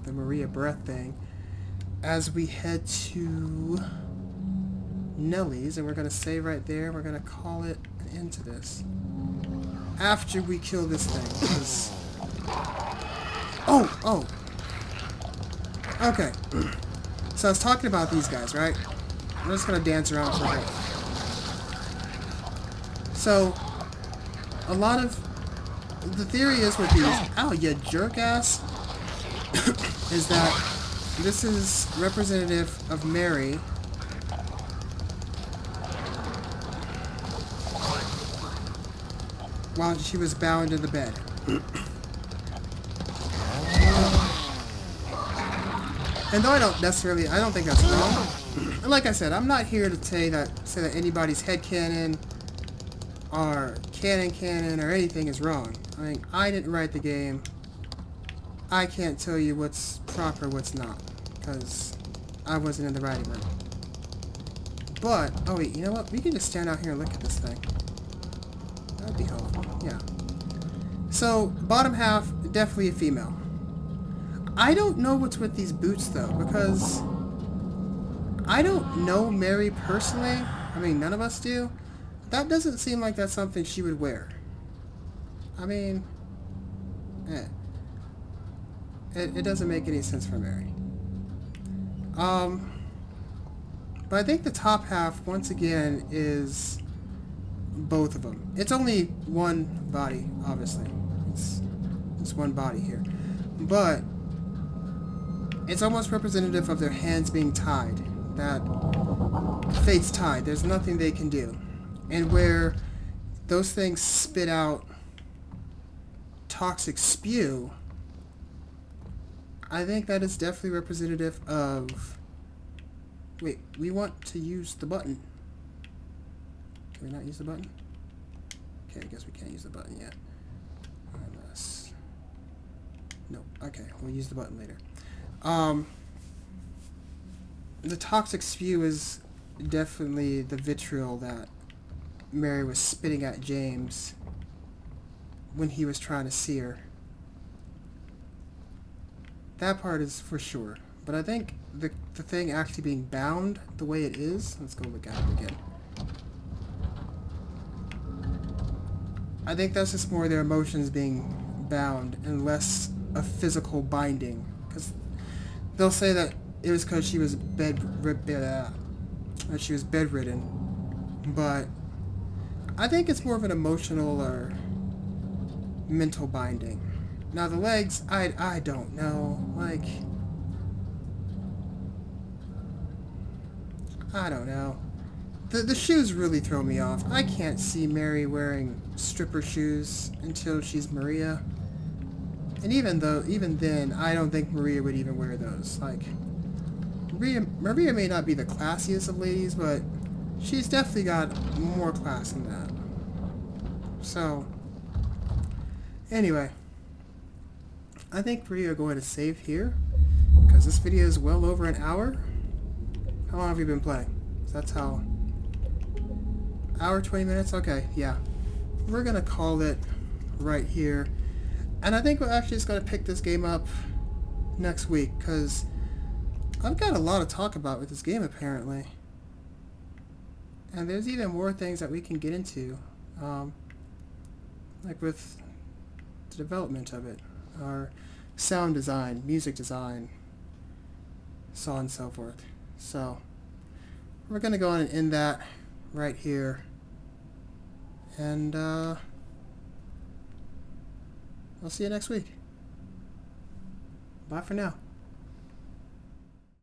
Maria breath thing as we head to Nellie's, and we're going to save right there. We're going to call it an end to this. After we kill this thing. 'Cause... oh! Okay. So I was talking about these guys, right? I'm just going to dance around for a bit. So, a lot of... the theory is with these... ow, you jerk ass! is that this is representative of Mary while she was bound in the bed. And though I don't think that's wrong. And like I said, I'm not here to say that anybody's headcanon or canon or anything is wrong. I mean, I didn't write the game. I can't tell you what's proper, what's not, because I wasn't in the writing room. But, oh wait, you know what? We can just stand out here and look at this thing. That'd be helpful, yeah. So, bottom half, definitely a female. I don't know what's with these boots, though, because I don't know Mary personally. I mean, none of us do. That doesn't seem like that's something she would wear. I mean, It doesn't make any sense for Mary. But I think the top half, once again, is both of them. It's only one body, obviously. It's one body here. But it's almost representative of their hands being tied. That fate's tied. There's nothing they can do. And where those things spit out toxic spew, I think that is definitely representative of... wait, we want to use the button. Can we not use the button? Okay, I guess we can't use the button yet. Unless... no, okay, we'll use the button later. The toxic spew is definitely the vitriol that Mary was spitting at James when he was trying to see her. That part is for sure. But I think the thing actually being bound the way it is... let's go look at it again. I think that's just more their emotions being bound and less a physical binding. Because they'll say that it was because she was bedridden. But I think it's more of an emotional or mental binding. Now the legs, I don't know. Like, I don't know. The shoes really throw me off. I can't see Mary wearing stripper shoes until she's Maria. And even then, I don't think Maria would even wear those. Like, Maria may not be the classiest of ladies, but she's definitely got more class than that. So, anyway, I think we are going to save here, because this video is well over an hour. How long have you been playing? That's how... Hour, 20 minutes? Okay, yeah. We're going to call it right here. And I think we're actually just going to pick this game up next week, because I've got a lot to talk about with this game, apparently. And there's even more things that we can get into, like with the development of it, or sound design, music design, so on and so forth. So, we're going to go on and end that right here. And, I'll see you next week. Bye for now.